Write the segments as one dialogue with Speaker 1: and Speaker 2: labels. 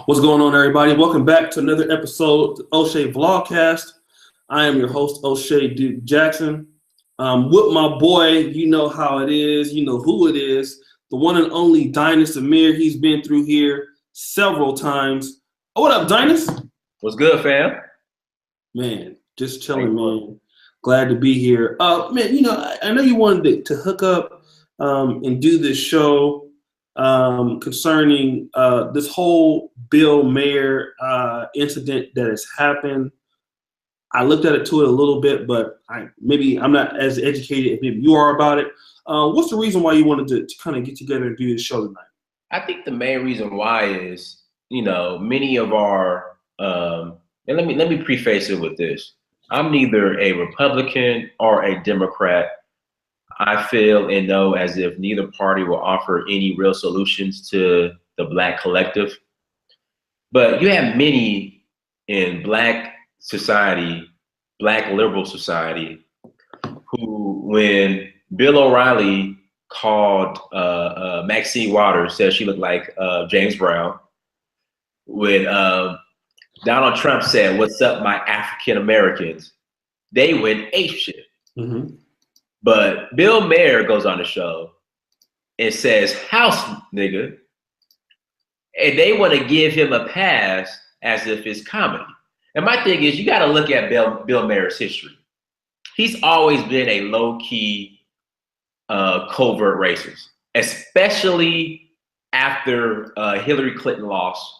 Speaker 1: What's going on, everybody? Welcome back to another episode of the O'Shea Vlogcast. I am your host, O'Shea Duke Jackson. With my boy, you know how it is, you know who it is, the one and only Dynast Amir. He's been through here several times. Oh, what up, Dynast?
Speaker 2: What's good, fam?
Speaker 1: Man, just chilling, man. Glad to be here. Man, you know, I know you wanted to hook up and do this show concerning this whole Bill Maher incident that has happened. I looked at it a little bit, but I'm not as educated as maybe you are about it. What's the reason why you wanted to kind of get together and do this show tonight?
Speaker 2: I think the main reason why is, you know, many of our and let me preface it with this. I'm neither a Republican or a Democrat. I feel and know as if neither party will offer any real solutions to the Black collective. But you have many in Black society, Black liberal society, who, when Bill O'Reilly called Maxine Waters, said she looked like James Brown, when Donald Trump said, "What's up, my African Americans?" they went apeshit.
Speaker 1: Mm-hmm.
Speaker 2: But Bill Maher goes on the show and says, "House nigga," and they want to give him a pass as if it's comedy. And my thing is, you got to look at Bill Maher's history. He's always been a low-key, covert racist, especially after Hillary Clinton lost.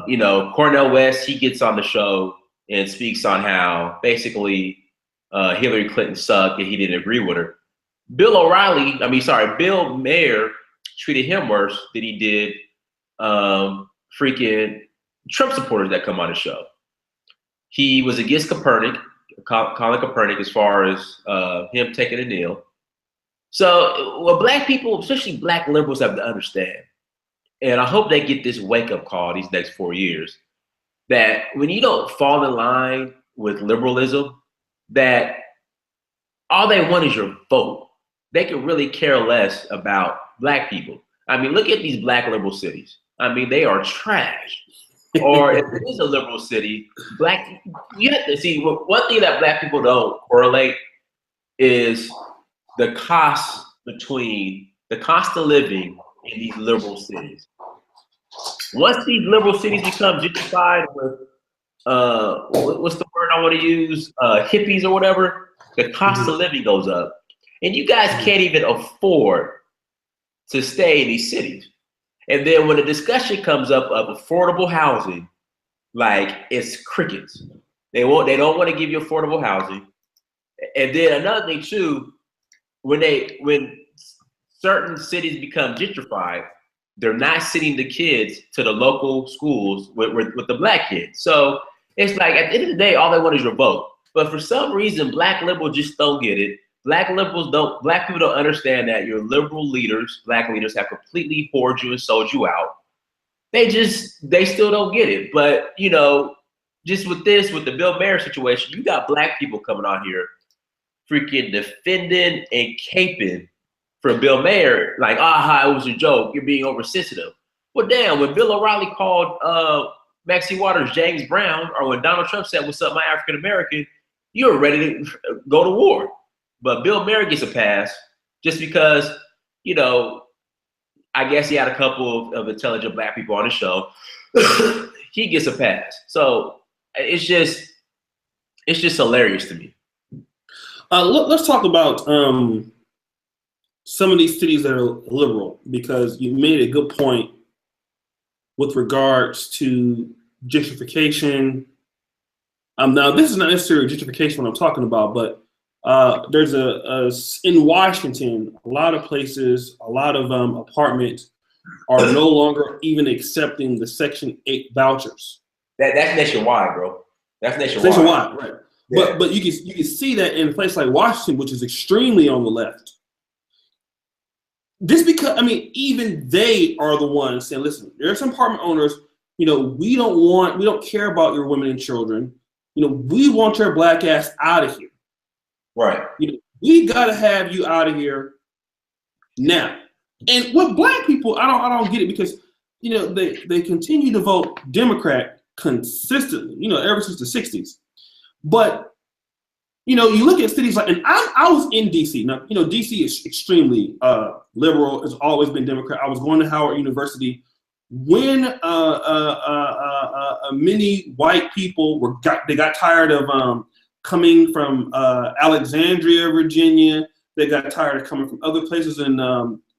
Speaker 2: You know, Cornel West, he gets on the show and speaks on how basically Hillary Clinton sucked and he didn't agree with her. Bill Maher treated him worse than he did freaking Trump supporters that come on the show. He was against Copernic, calling Copernic as far as him taking a kneel. So what Black people, especially Black liberals, have to understand, and I hope they get this wake-up call these next 4 years, that when you don't fall in line with liberalism, that all they want is your vote. They can really care less about Black people. I mean, look at these Black liberal cities. I mean, they are trash. Or if it is a liberal city, you have to see, one thing that Black people don't correlate is the cost of living in these liberal cities. Once these liberal cities become gentrified with, what's the word I want to use? Hippies or whatever, the cost of living goes up. And you guys can't even afford to stay in these cities. And then when the discussion comes up of affordable housing, like, it's crickets. They don't want to give you affordable housing. And then another thing too, when certain cities become gentrified, they're not sending the kids to the local schools with the Black kids. So it's like, at the end of the day, all they want is your vote. But for some reason, Black liberals just don't get it. Black people don't understand that your liberal leaders, Black leaders, have completely whored you and sold you out. They still don't get it. But, you know, just with the Bill Maher situation, you got Black people coming on here freaking defending and caping for Bill Maher, like, it was a joke, you're being oversensitive. Well, damn, when Bill O'Reilly called Maxine Waters James Brown, or when Donald Trump said, "What's up, my African American," you were ready to go to war. But Bill Maher gets a pass just because, you know, I guess he had a couple of intelligent Black people on the show. He gets a pass. So it's just hilarious to me.
Speaker 1: Let's talk about some of these cities that are liberal, because you made a good point with regards to gentrification. Now, this is not necessarily gentrification what I'm talking about, but there's in Washington, a lot of places, a lot of apartments are no longer even accepting the Section 8 vouchers.
Speaker 2: That's nationwide, bro. That's nationwide.
Speaker 1: Nationwide, right?
Speaker 2: Yeah.
Speaker 1: But you can see that in a place like Washington, which is extremely on the left. This because, I mean, even they are the ones saying, "Listen, there are some apartment owners. You know, we don't care about your women and children. You know, we want your Black ass out of here.
Speaker 2: Right.
Speaker 1: You know, we gotta have you out of here now." And with Black people, I don't get it, because they continue to vote Democrat consistently, ever since the 60s. But, you look at cities like, and I was in D.C. Now, D.C. is extremely liberal, has always been Democrat. I was going to Howard University when many white people they got tired of coming from Alexandria, Virginia. They got tired of coming from other places in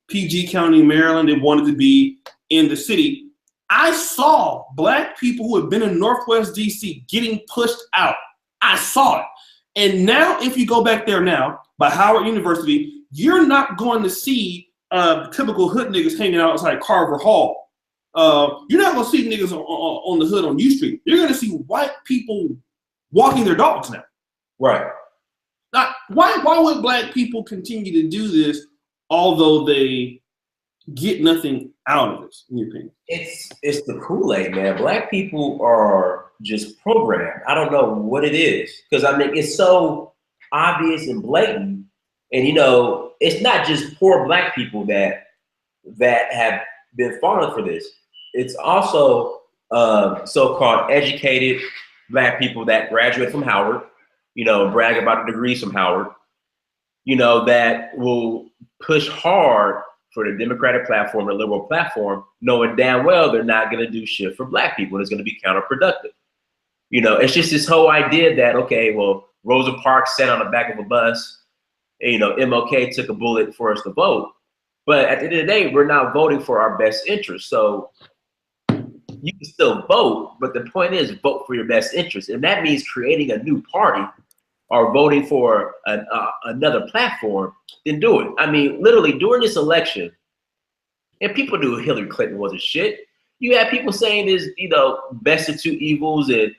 Speaker 1: PG County, Maryland. They wanted to be in the city. I saw Black people who had been in Northwest DC getting pushed out. I saw it. And now, if you go back there now, by Howard University, you're not going to see typical hood niggas hanging out outside Carver Hall. You're not going to see niggas on the hood on U Street. You're going to see white people walking their dogs now.
Speaker 2: Right.
Speaker 1: Now, why would Black people continue to do this, although they get nothing out of this, in your opinion?
Speaker 2: It's the Kool-Aid, man. Black people are just programmed. I don't know what it is. Because, it's so obvious and blatant. And, it's not just poor Black people that have been falling for this. It's also so-called educated Black people that graduate from Howard, brag about the degrees from Howard, that will push hard for the Democratic platform, the liberal platform, knowing damn well they're not going to do shit for Black people. And it's going to be counterproductive. It's just this whole idea that, okay, well, Rosa Parks sat on the back of a bus, and, MLK took a bullet for us to vote. But at the end of the day, we're not voting for our best interest. So you can still vote, but the point is vote for your best interest. And that means creating a new party or voting for another platform, then do it. Literally during this election, and people knew Hillary Clinton wasn't shit. You had people saying this, best of two evils and,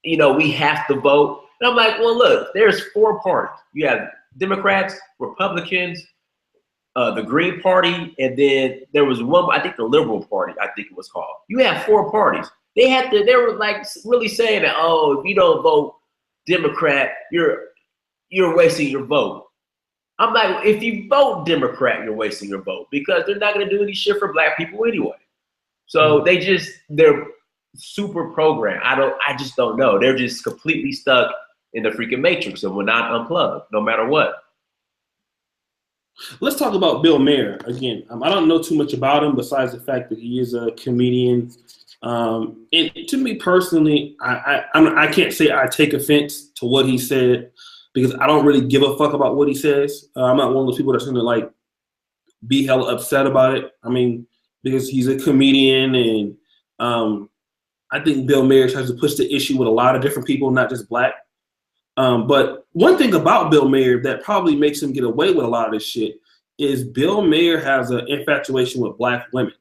Speaker 2: we have to vote. And I'm like, well, look, there's 4 parties. You have Democrats, Republicans, the Green Party, and then there was one, I think the Liberal Party, I think it was called. You have 4 parties. They were like really saying that, oh, if you don't vote Democrat, you're wasting your vote. I'm like, if you vote Democrat, you're wasting your vote because they're not going to do any shit for Black people anyway. So they're super programmed. I just don't know. They're just completely stuck in the freaking matrix and will not unplug no matter what.
Speaker 1: Let's talk about Bill Maher again. I don't know too much about him besides the fact that he is a comedian. And to me personally, I can't say I take offense to what he said because I don't really give a fuck about what he says. I'm not one of those people that's gonna be hella upset about it. Because he's a comedian, and I think Bill Maher tries to push the issue with a lot of different people, not just Black. But one thing about Bill Maher that probably makes him get away with a lot of this shit is Bill Maher has an infatuation with Black women.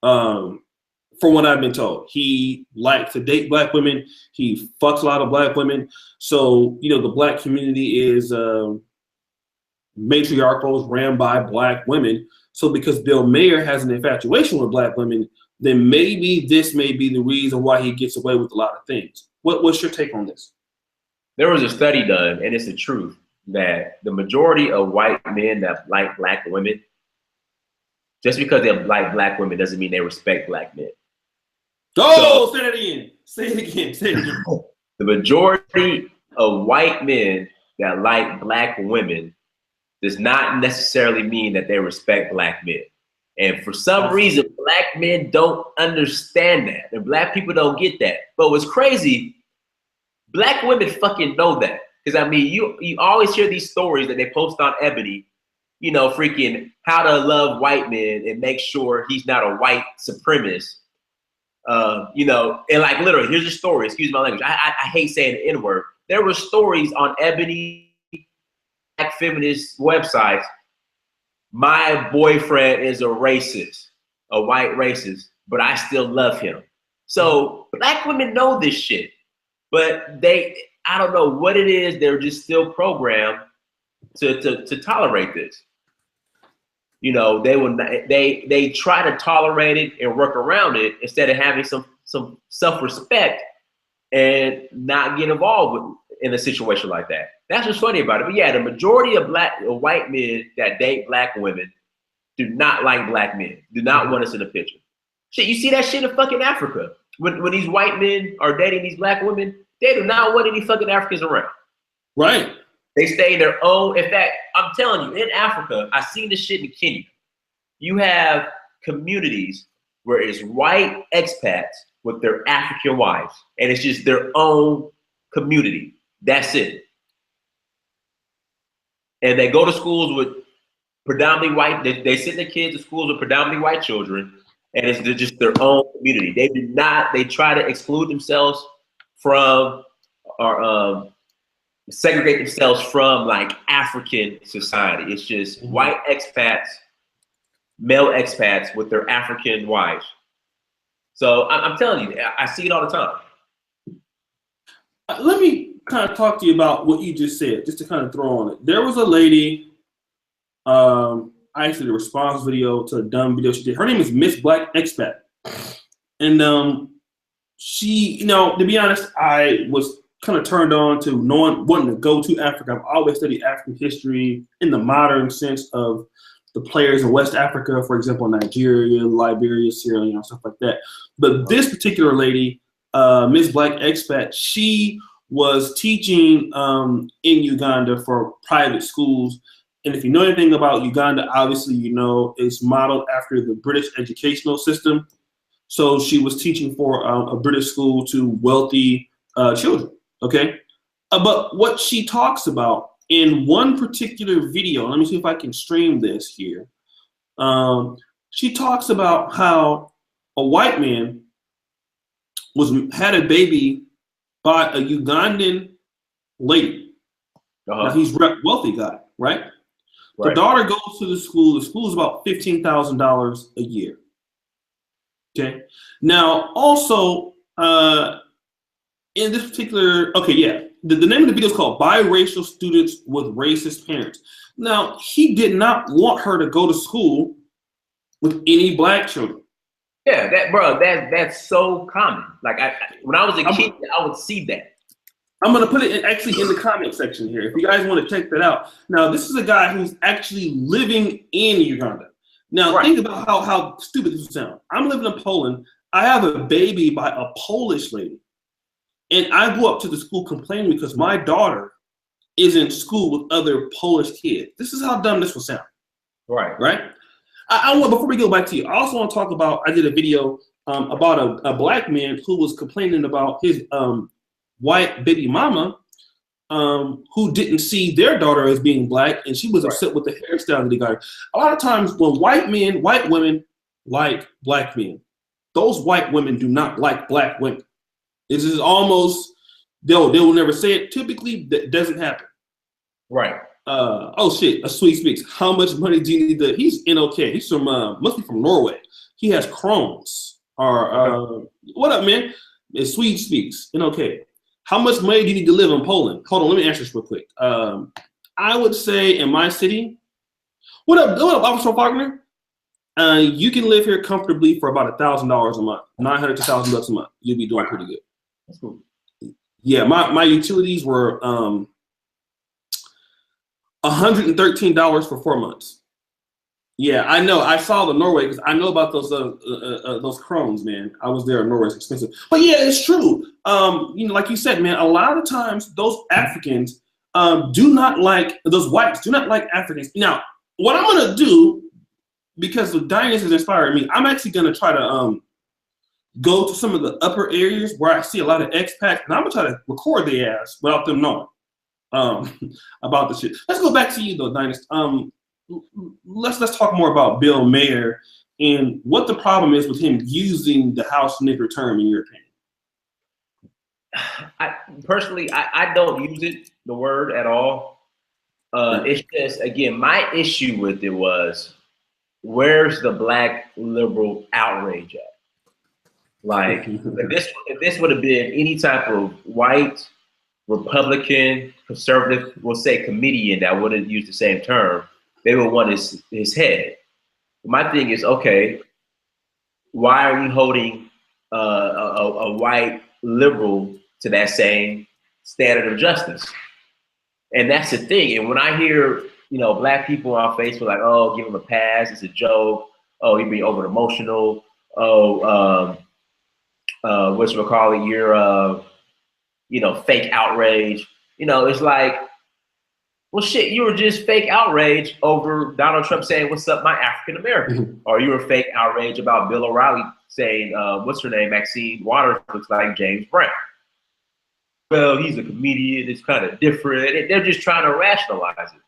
Speaker 1: From what I've been told, he likes to date Black women. He fucks a lot of Black women. So, the Black community is matriarchal, is ran by Black women. So because Bill Maher has an infatuation with Black women, then maybe this may be the reason why he gets away with a lot of things. What's your take on this?
Speaker 2: There was a study done, and it's the truth, that the majority of white men that like Black women, just because they like Black women doesn't mean they respect Black men.
Speaker 1: Oh, say that again. Say it again. Say it again.
Speaker 2: The majority of white men that like Black women does not necessarily mean that they respect Black men. And for some reason, Black men don't understand that. And Black people don't get that. But what's crazy, Black women fucking know that. Because you always hear these stories that they post on Ebony, freaking how to love white men and make sure he's not a white supremacist. And like literally, here's a story, excuse my language. I hate saying the N-word. There were stories on Ebony Black feminist websites. My boyfriend is a racist, a white racist, but I still love him. So Black women know this shit, but I don't know what it is. They're just still programmed to tolerate this. They try to tolerate it and work around it instead of having some self-respect and not get involved in a situation like that. That's what's funny about it. But yeah, the majority of white men that date Black women do not like black men, do not want us in the picture. Shit, you see that shit in fucking Africa. When these white men are dating these black women, they do not want any fucking Africans around.
Speaker 1: Right.
Speaker 2: They stay their own. In fact, I'm telling you, in Africa, I seen this shit in Kenya. You have communities where it's white expats with their African wives, and it's just their own community. That's it. And they go to schools with predominantly white. They send their kids to schools with predominantly white children, and it's just their own community. They do not. They try to exclude themselves from or segregate themselves from like African society. It's just white expats, male expats with their African wives. So I'm telling you, I see it all the time.
Speaker 1: Let me kind of talk to you about what you just said, just to kind of throw on it. There was a lady, I actually did a response video to a dumb video she did. Her name is Miss Black Expat. And she, to be honest, I was kind of turned on to wanting to go to Africa. I've always studied African history in the modern sense of the players in West Africa, for example, Nigeria, Liberia, Sierra Leone, stuff like that. But this particular lady, Miss Black Expat, she was teaching in Uganda for private schools. And if you know anything about Uganda, obviously you know it's modeled after the British educational system. So she was teaching for a British school to wealthy children, okay? But what she talks about in one particular video, let me see if I can stream this here. She talks about how a white man had a baby by a Ugandan lady. Now he's a wealthy guy, right? The daughter goes to the school. The school is about $15,000 a year. Okay. Now, also, in this particular, the name of the video is called Biracial Students with Racist Parents. Now, he did not want her to go to school with any black children.
Speaker 2: Yeah, that's so common. Like when I was a kid, I would see that.
Speaker 1: I'm gonna put it actually in the comment section here if you guys want to check that out. Now, this is a guy who's actually living in Uganda. Now, think about how stupid this would sound. I'm living in Poland. I have a baby by a Polish lady. And I go up to the school complaining because my daughter is in school with other Polish kids. This is how dumb this would sound. Right? I want, before we go back to you, I also want to talk about, I did a video about a black man who was complaining about his white baby mama who didn't see their daughter as being black, and she was upset with the hairstyle that he got. A lot of times when white women like black men, those white women do not like black women. This is almost, they will never say it. Typically, that doesn't happen. Right. Oh shit, a Sweet Speaks. How much money do you need to, he's NOK. He's from, must be from Norway. He has Crohn's. What up, man? It's Sweet Speaks, NOK. How much money do you need to live in Poland? Hold on, let me answer this real quick. I would say in my city, what up, Officer Faulkner? You can live here comfortably for about $1,000 a month, $900 to $1,000 a month. You'll be doing pretty good. That's cool. Yeah, my utilities were $113 for 4 months. Yeah, I know. I saw the Norway because I know about those Crohn's, man. I was there in Norway. It's expensive, but yeah, it's true. Like you said, man, a lot of times those Africans do not like, those whites do not like Africans. Now, what I'm gonna do, because the Dynast has inspired me, I'm actually gonna try to go to some of the upper areas where I see a lot of expats, and I'm gonna try to record their ass without them knowing about the shit. Let's go back to you though, Dynast. Let's talk more about Bill Maher and what the problem is with him using the house nigger term, in your opinion.
Speaker 2: I don't use it, the word, at all. It's just, again, my issue with it was, where's the black liberal outrage at? Like, if this would have been any type of white, Republican, conservative, we'll say comedian that wouldn't use the same term, they would want his head. My thing is, okay, why are you holding a white liberal to that same standard of justice? And that's the thing. And when I hear you know, black people on Facebook like, oh, give him a pass. It's a joke. Oh, he be over emotional. Oh, whatchamacallit, you're, you know, fake outrage. You know, it's like, well, shit, you were just fake outrage over Donald Trump saying, what's up, my African American? Or you were fake outrage about Bill O'Reilly saying, what's her name, Maxine Waters looks like James Brown. Well, he's a comedian, it's kind of different. And they're just trying to rationalize it.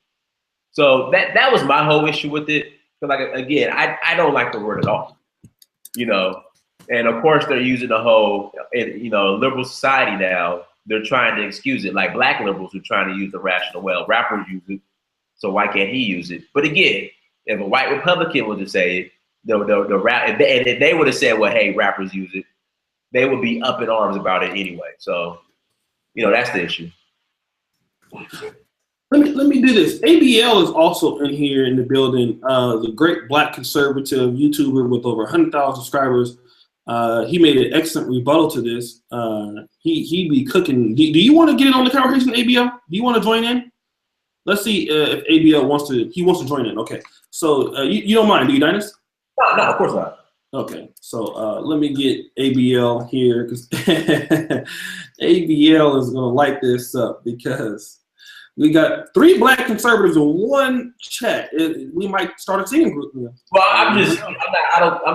Speaker 2: So that was my whole issue with it. Because, like, again, I don't like the word at all, you know. And of course, they're using the whole, you know, liberal society now. They're trying to excuse it. Like black liberals are trying to use the rational, well, rappers use it, so why can't he use it? But again, if a white Republican were to say it, and if they would have said, well, hey, rappers use it, they would be up in arms about it anyway. So, you know, that's the issue.
Speaker 1: Let me do this. ABL is also in here in the building. The great black conservative YouTuber with over 100,000 subscribers. He made an excellent rebuttal to this. He be cooking. Do you want to get in on the conversation, ABL? Do you want to join in? Let's see if ABL wants to. He wants to join in. Okay. So you don't mind, do you, Dynast?
Speaker 2: No, of course not.
Speaker 1: Okay. So let me get ABL here because ABL is gonna light this up because we got 3 black conservatives in one chat. We might start a singing group here.
Speaker 2: Well, I'm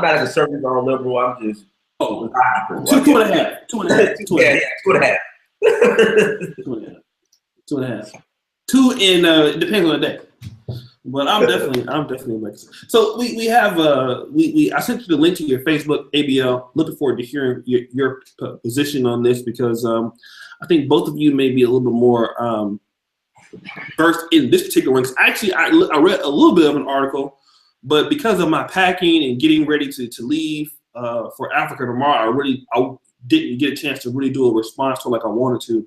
Speaker 2: not a conservative or a liberal. I'm just
Speaker 1: two and a half. 2.5.
Speaker 2: Yeah, 2.5.
Speaker 1: 2.5. 2 in it depends on the day. But I'm definitely like so. We have I sent you the link to your Facebook, ABL. Looking forward to hearing your position on this because I think both of you may be a little bit more versed in this particular one. Actually, I read a little bit of an article, but because of my packing and getting ready to leave for Africa tomorrow, I didn't get a chance to really do a response to it like I wanted to.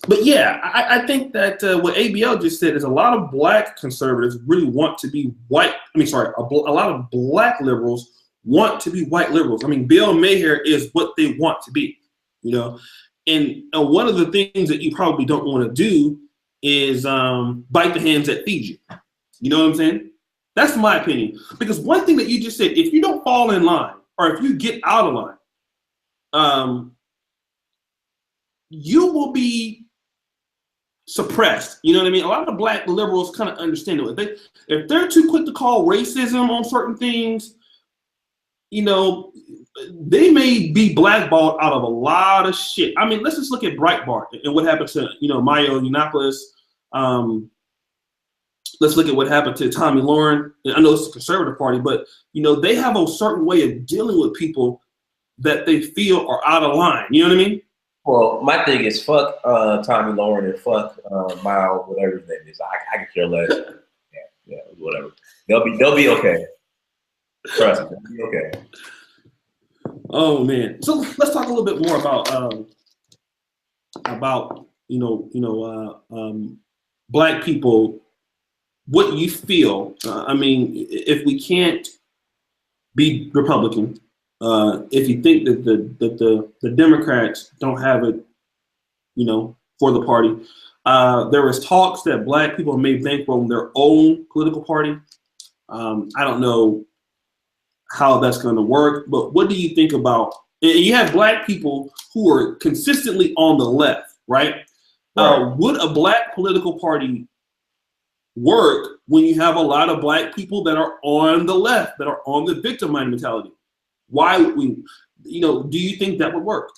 Speaker 1: But yeah, I think that what ABL just said is a lot of black conservatives really want to be white. I mean, sorry, a lot of black liberals want to be white liberals. I mean, Bill Maher is what they want to be, you know. And one of the things that you probably don't want to do is bite the hands that feed you. You know what I'm saying? That's my opinion. Because one thing that you just said, if you don't fall in line or if you get out of line, you will be suppressed. You know what I mean? A lot of black liberals kind of understand it. If they're too quick to call racism on certain things, you know, they may be blackballed out of a lot of shit. I mean, let's just look at Breitbart and what happened to, you know, Maya Yiannopoulos. Let's look at what happened to Tommy Lauren. I know it's a conservative party, but, you know, they have a certain way of dealing with people that they feel are out of line. You know what I mean?
Speaker 2: Well, my thing is fuck Tommy Lauren and fuck Mile, whatever his name is. I can care less. Yeah, whatever. They'll be okay. Trust me, they'll be okay.
Speaker 1: Oh man. So let's talk a little bit more about black people. What you feel? I mean, if we can't be Republican. If you think that the Democrats don't have it, you know, for the party, there was talks that black people may bankroll their own political party. I don't know how that's going to work, but what do you think about? And you have black people who are consistently on the left, right? Would a black political party work when you have a lot of black people that are on the left, that are on the victim mind mentality? Why would we, you know, do you think that would work?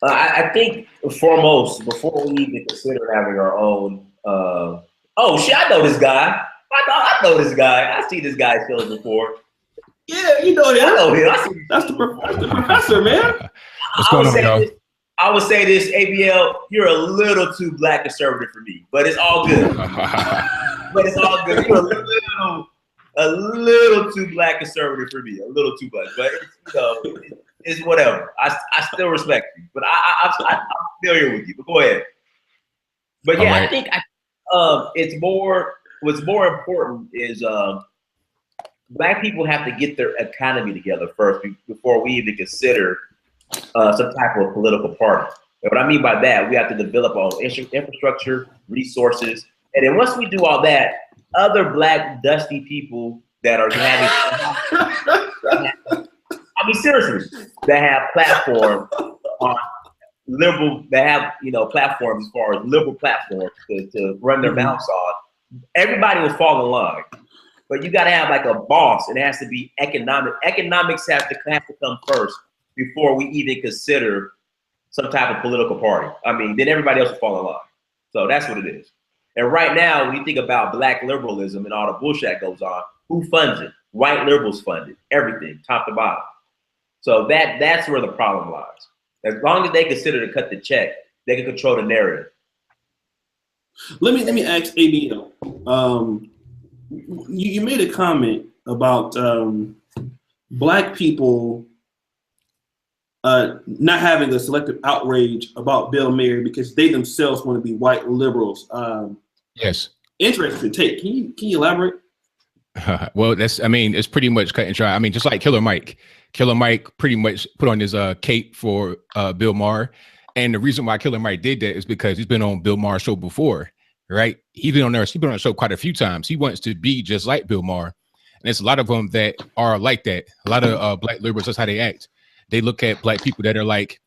Speaker 2: I think foremost, before we even consider having our own, oh shit, I know this guy. I know this guy. I've seen this guy's shows before.
Speaker 1: Yeah, you know that.
Speaker 2: I know him.
Speaker 1: That's the professor, man.
Speaker 3: What's going on, y'all?
Speaker 2: I would say this, ABL, you're a little too black conservative for me, but it's all good. You're a little too black conservative for me, a little too much, but you know, it's whatever. I still respect you, but I'm familiar with you. But go ahead. But yeah, right. I think it's more. What's more important is black people have to get their economy together first before we even consider some type of political party. And what I mean by that, we have to develop our own infrastructure, resources, And then once we do all that, other black dusty people that are having, I mean, seriously, that have platforms on liberal, that have, you know, platforms as far as liberal platforms to run their mouths on, everybody will fall in line. But you got to have like a boss, and it has to be economic. Economics has to come first before we even consider some type of political party. I mean, then everybody else will fall in line. So that's what it is. And right now, when you think about black liberalism and all the bullshit that goes on, who funds it? White liberals fund it, everything, top to bottom. So that's where the problem lies. As long as they consider to cut the check, they can control the narrative.
Speaker 1: Let me ask ABL. You made a comment about black people not having a selective outrage about Bill Maher because they themselves want to be white liberals.
Speaker 3: Yes.
Speaker 1: Interesting take. Can you elaborate?
Speaker 3: Well, I mean, it's pretty much cut and dry. I mean, just like Killer Mike. Killer Mike pretty much put on his cape for Bill Maher. And the reason why Killer Mike did that is because he's been on Bill Maher's show before, right? He's been on the show quite a few times. He wants to be just like Bill Maher. And there's a lot of them that are like that. A lot of black liberals, that's how they act. They look at black people that are like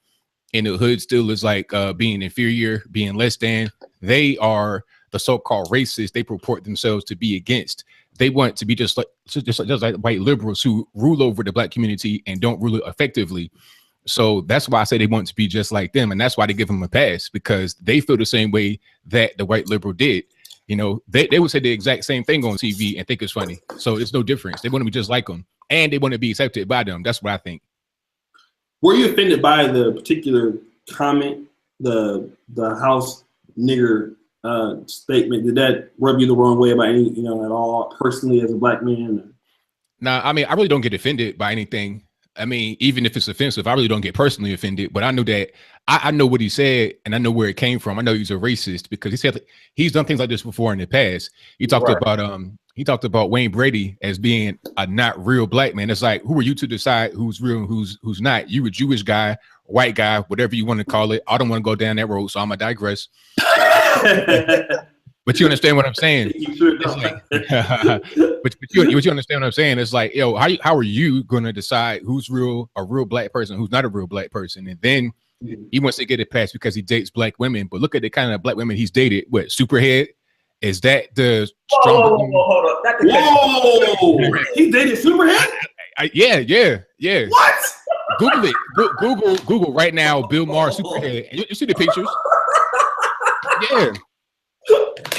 Speaker 3: in the hood still is like being inferior, being less than. They are the so-called racists they purport themselves to be against. They want to be just like white liberals who rule over the black community and don't rule it effectively. So that's why I say they want to be just like them. And that's why they give them a pass, because they feel the same way that the white liberal did. You know, they would say the exact same thing on TV and think it's funny. So it's no difference. They want to be just like them, and they want to be accepted by them. That's what I think.
Speaker 1: Were you offended by the particular comment, the house nigger statement? Did that rub you the wrong way about any, you know, at all personally as a black man?
Speaker 3: Nah, I mean, I really don't get offended by anything. I mean, even if it's offensive, I really don't get personally offended. But I know that I know what he said, and I know where it came from. I know he's a racist because he said he's done things like this before in the past. He talked about Wayne Brady as being a not real black man. It's like, who are you to decide who's real and who's not? You a Jewish guy, white guy, whatever you want to call it. I don't want to go down that road, so I'm gonna digress. But you understand what I'm saying? But you understand what I'm saying? It's like, yo, how are you going to decide who's a real black person, who's not a real black person? And then he wants to get it passed because he dates black women. But look at the kind of black women he's dated. What, Superhead? Is that the
Speaker 2: whoa, hold up.
Speaker 1: Whoa! He dated Superhead?
Speaker 3: Yeah.
Speaker 1: What?
Speaker 3: Google it. Google right now, Bill Maher Superhead. You see the pictures? Yeah.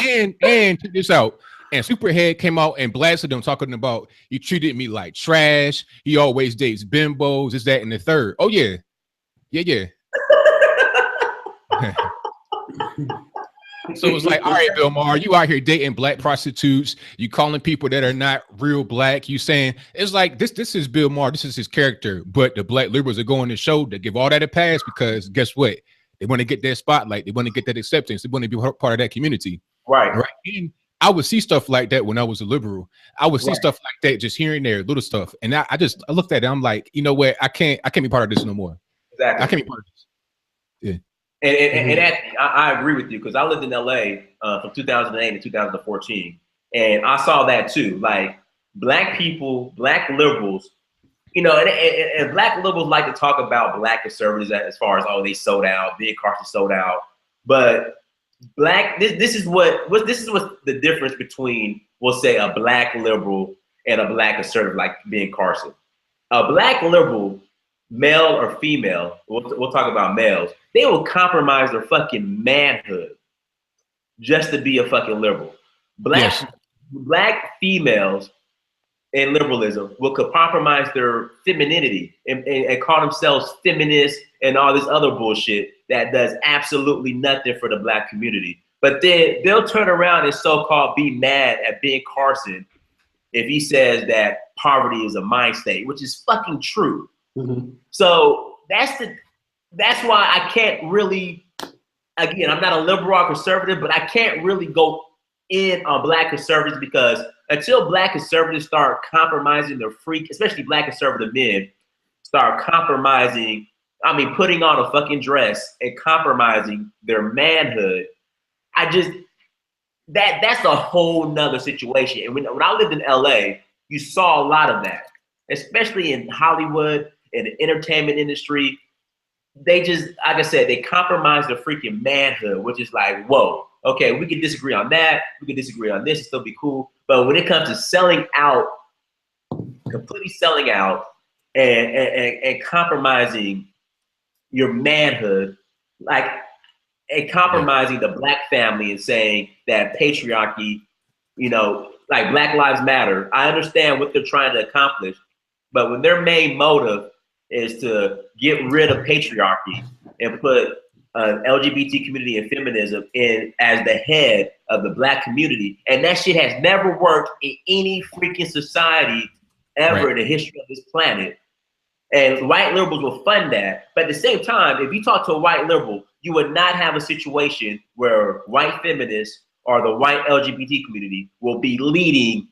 Speaker 3: And check this out. And Superhead came out and blasted them, talking about, he treated me like trash. He always dates bimbos, is that and the third. Oh yeah. So it's like, all right, Bill Maher, you out here dating black prostitutes. You calling people that are not real black. You saying, it's like, this is Bill Maher. This is his character. But the black liberals are going to show that give all that a pass because guess what? They want to get their spotlight. They want to get that acceptance. They want to be part of that community.
Speaker 2: Right.
Speaker 3: And I would see stuff like that when I was a liberal. I would see stuff like that just here and there, little stuff. And I looked at it. I'm like, you know what? I can't be part of this no more.
Speaker 2: Exactly.
Speaker 3: I can't be part of this. Yeah.
Speaker 2: And I agree with you, because I lived in LA from 2008 to 2014, and I saw that too. Like black people, black liberals, you know, and black liberals like to talk about black conservatives as far as, oh, they sold out, Ben Carson sold out, but this is what the difference between, we'll say, a black liberal and a black conservative like Ben Carson. A black liberal, male or female, we'll talk about males, they will compromise their fucking manhood just to be a fucking liberal. Black females in liberalism will compromise their femininity and call themselves feminists and all this other bullshit that does absolutely nothing for the black community. But then they'll turn around and so-called be mad at Ben Carson if he says that poverty is a mind state, which is fucking true. Mm-hmm. So that's why I can't really, again, I'm not a liberal or conservative, but I can't really go in on black conservatives, because until black conservatives start compromising their especially black conservative men, start compromising, putting on a fucking dress and compromising their manhood, that's a whole nother situation. And when I lived in LA, you saw a lot of that, especially in Hollywood and the entertainment industry. They just, like I said, they compromise the freaking manhood, which is like, whoa, okay, we can disagree on that, we can disagree on this, and still be cool. But when it comes to selling out, completely selling out and compromising your manhood, like, and compromising the black family and saying that patriarchy, you know, like Black Lives Matter. I understand what they're trying to accomplish, but when their main motive is to get rid of patriarchy and put LGBT community and feminism in as the head of the black community, and that shit has never worked in any freaking society ever in the history of this planet. And white liberals will fund that. But at the same time, if you talk to a white liberal, you would not have a situation where white feminists or the white LGBT community will be leading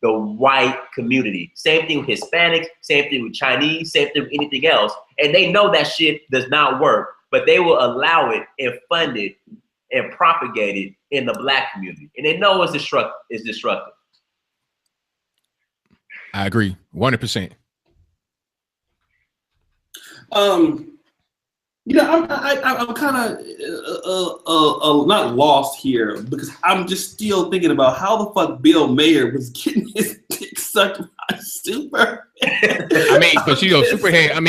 Speaker 2: the white community. Same thing with Hispanics, same thing with Chinese, same thing with anything else. And they know that shit does not work, but they will allow it and fund it and propagate it in the black community. And they know it's destructive.
Speaker 3: I agree, 100%.
Speaker 1: You know, I'm kind of not lost here because I'm just still thinking about how the fuck Bill Maher was getting his dick sucked by Superhead.
Speaker 3: I mean, but you know, Superhead. I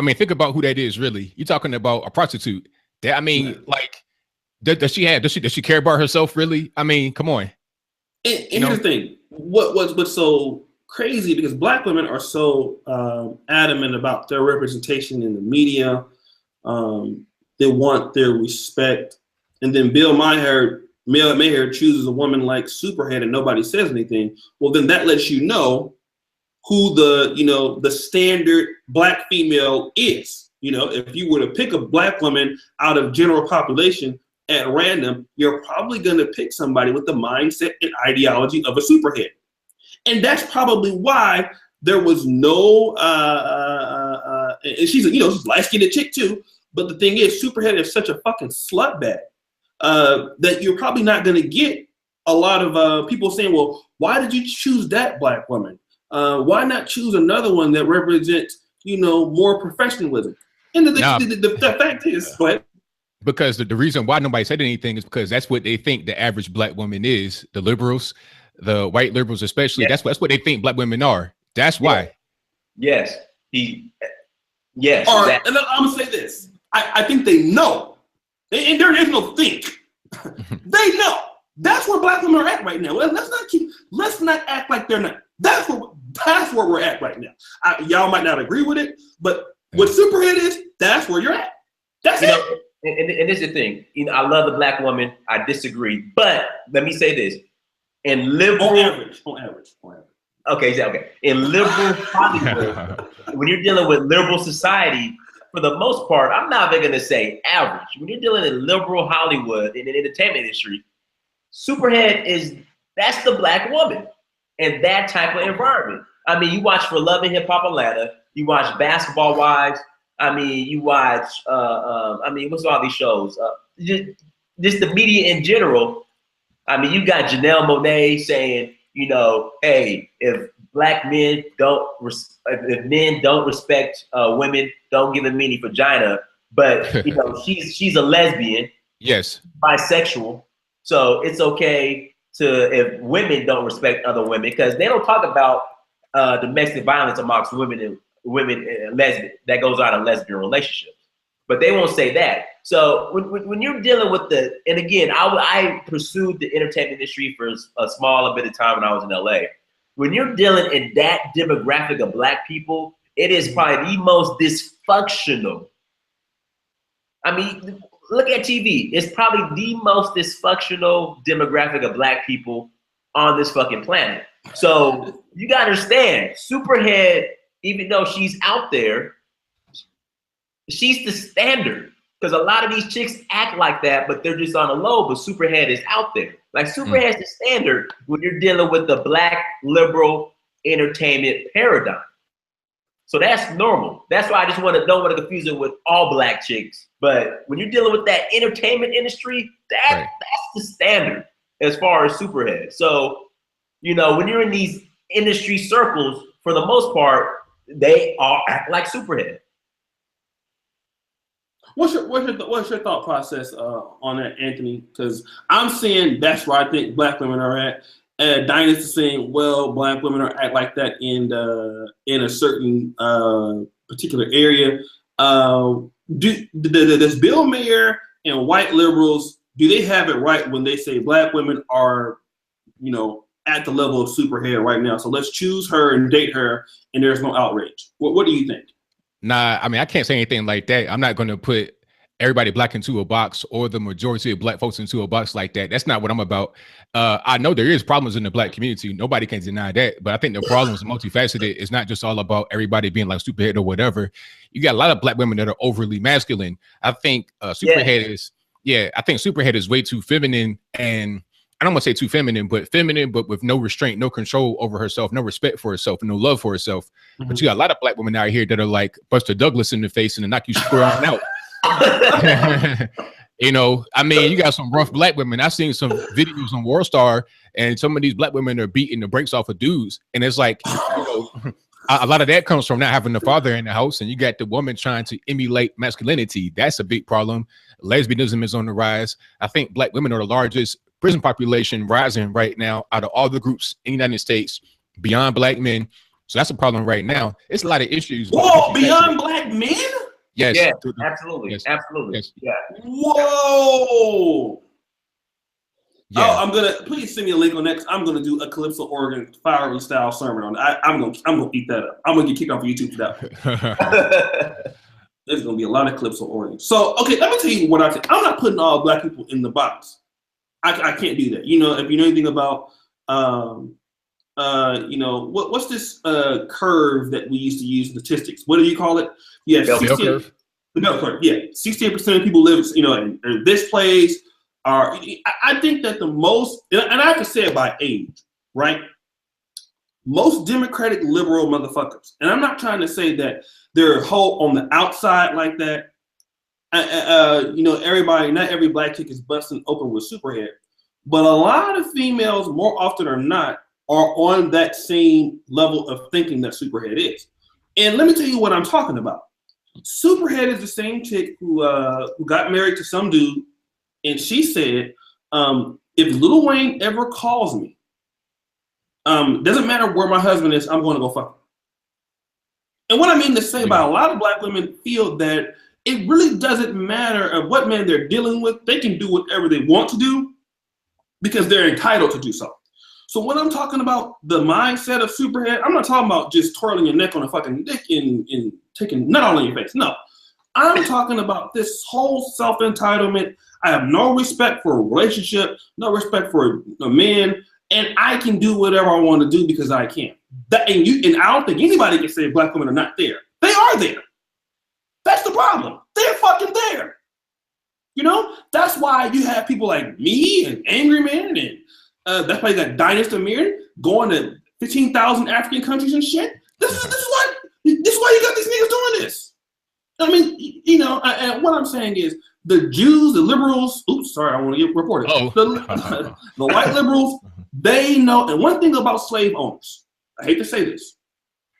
Speaker 3: mean, think about who that is. Really, you're talking about a prostitute. That, I mean, like, does she care about herself? Really? I mean, come on.
Speaker 1: And here's the thing: what's so crazy, because black women are so adamant about their representation in the media. They want their respect, and then Bill Maher chooses a woman like Superhead and nobody says anything. Well, then that lets you know who the standard black female is. You know, if you were to pick a black woman out of general population at random, you're probably going to pick somebody with the mindset and ideology of a Superhead. And that's probably why there was no, and she's she's a light-skinned chick too. But the thing is, Superhead is such a fucking slut bag that you're probably not going to get a lot of people saying, well, why did you choose that black woman? Why not choose another one that represents, more professionalism? And the fact is, but
Speaker 3: because the reason why nobody said anything is because that's what they think the average black woman is. The liberals, the white liberals especially, that's what they think black women are. That's why.
Speaker 2: Yes. Yes.
Speaker 1: And then I'm gonna say this. I think they know, and there is no think. They know that's where black women are at right now. Let's not act like they're not. That's where we're at right now. Y'all might not agree with it, but what Superhead is, that's where you're at. That's it.
Speaker 2: And this is the thing. I love the black woman. I disagree, but let me say this: in liberal,
Speaker 1: on average.
Speaker 2: Okay. In liberal Hollywood, when you're dealing with liberal society, for the most part, I'm not even going to say average. When you're dealing in liberal Hollywood in the entertainment industry, Superhead that's the black woman in that type of environment. I mean, you watch For Love and Hip Hop Atlanta, you watch Basketball Wives. I mean, you watch. What's all these shows? Just the media in general. I mean, you got Janelle Monáe saying, hey, if men don't respect women, don't give them any vagina. But she's a lesbian,
Speaker 3: yes,
Speaker 2: bisexual, so it's okay if women don't respect other women, because they don't talk about domestic violence amongst women and lesbian that goes out of lesbian relationships, but they won't say that. So when you're dealing with and again, I pursued the entertainment industry for a small bit of time when I was in LA. When you're dealing in that demographic of black people, it is probably the most dysfunctional. I mean, look at TV. It's probably the most dysfunctional demographic of black people on this fucking planet. So you gotta understand, Superhead, even though she's out there, she's the standard. Because a lot of these chicks act like that, but they're just on the low, but Superhead is out there. Like, Superhead's the standard when you're dealing with the black liberal entertainment paradigm. So that's normal. That's why I just don't want to confuse it with all black chicks. But when you're dealing with that entertainment industry, that's the standard. as far as superheads. So, you know, when you're in these industry circles, for the most part, they all act like superheads.
Speaker 1: What's your thought process on that, Anthony? Because I'm saying that's where I think black women are at. Dynast is saying, well, black women are act like that in a certain particular area. Does Bill Maher and white liberals, do they have it right when they say black women are, you know, at the level of superhead right now? So let's choose her and date her, and there's no outrage. What do you think?
Speaker 3: Nah, I mean, I can't say anything like that. I'm not going to put everybody black into a box or the majority of black folks into a box like that. That's not what I'm about. I know there is problems in the black community. Nobody can deny that. But I think the problem is multifaceted. It's not just all about everybody being like superhead or whatever. You got a lot of black women that are overly masculine. I think superhead is way too feminine, and I don't want to say too feminine, but with no restraint, no control over herself, no respect for herself, and no love for herself. Mm-hmm. But you got a lot of black women out here that are like Buster Douglas in the face and knock you square on out. You know, I mean, you got some rough black women. I've seen some videos on WorldStar, and some of these black women are beating the brakes off of dudes. And it's like, you know, a lot of that comes from not having the father in the house, and you got the woman trying to emulate masculinity. That's a big problem. Lesbianism is on the rise. I think black women are the largest prison population rising right now out of all the groups in the United States beyond black men. So that's a problem right now. It's a lot of issues.
Speaker 1: Whoa, beyond black men?
Speaker 2: Yes. Yeah, absolutely. Yes. Absolutely. Yes. Yeah.
Speaker 1: Whoa. Yeah. Oh, please send me a link on that. I'm gonna do a Calypso Oregon fiery style sermon on it. I'm gonna eat that up. I'm gonna get kicked off of YouTube for that. There's gonna be a lot of Calypso Oregon. So okay, let me tell you what I think. I'm not putting all black people in the box. I can't do that. You know, if you know anything about you know, what's this curve that we used to use in statistics? What do you call it? Yeah,
Speaker 3: bell curve.
Speaker 1: The bell curve. Yeah, 68% of people live, you know, in this place. I think that the most, and I have to say it by age, right? Most Democratic liberal motherfuckers, and I'm not trying to say that they're whole on the outside like that. You know, not every black chick is busting open with superhead, but a lot of females, more often or not, are on that same level of thinking that superhead is. And let me tell you what I'm talking about. Superhead is the same chick who got married to some dude, and she said, if Lil Wayne ever calls me, doesn't matter where my husband is, I'm going to go fuck him. And what I mean to say about a lot of black women feel that it really doesn't matter of what man they're dealing with. They can do whatever they want to do because they're entitled to do so. So when I'm talking about the mindset of superhead, I'm not talking about just twirling your neck on a fucking dick and taking nut all in your face. No, I'm talking about this whole self-entitlement. I have no respect for a relationship, no respect for a man, and I can do whatever I want to do because I can. And I don't think anybody can say black women are not there. They are there. That's the problem. They're fucking there. You know, that's why you have people like me and Angry Man, and that's why you got Dynast Amir going to 15,000 African countries and shit. This is why you got these niggas doing this. I mean, you know, and what I'm saying is the Jews, the liberals. Oops, sorry, I want to get reported. The white liberals, they know. And one thing about slave owners, I hate to say this,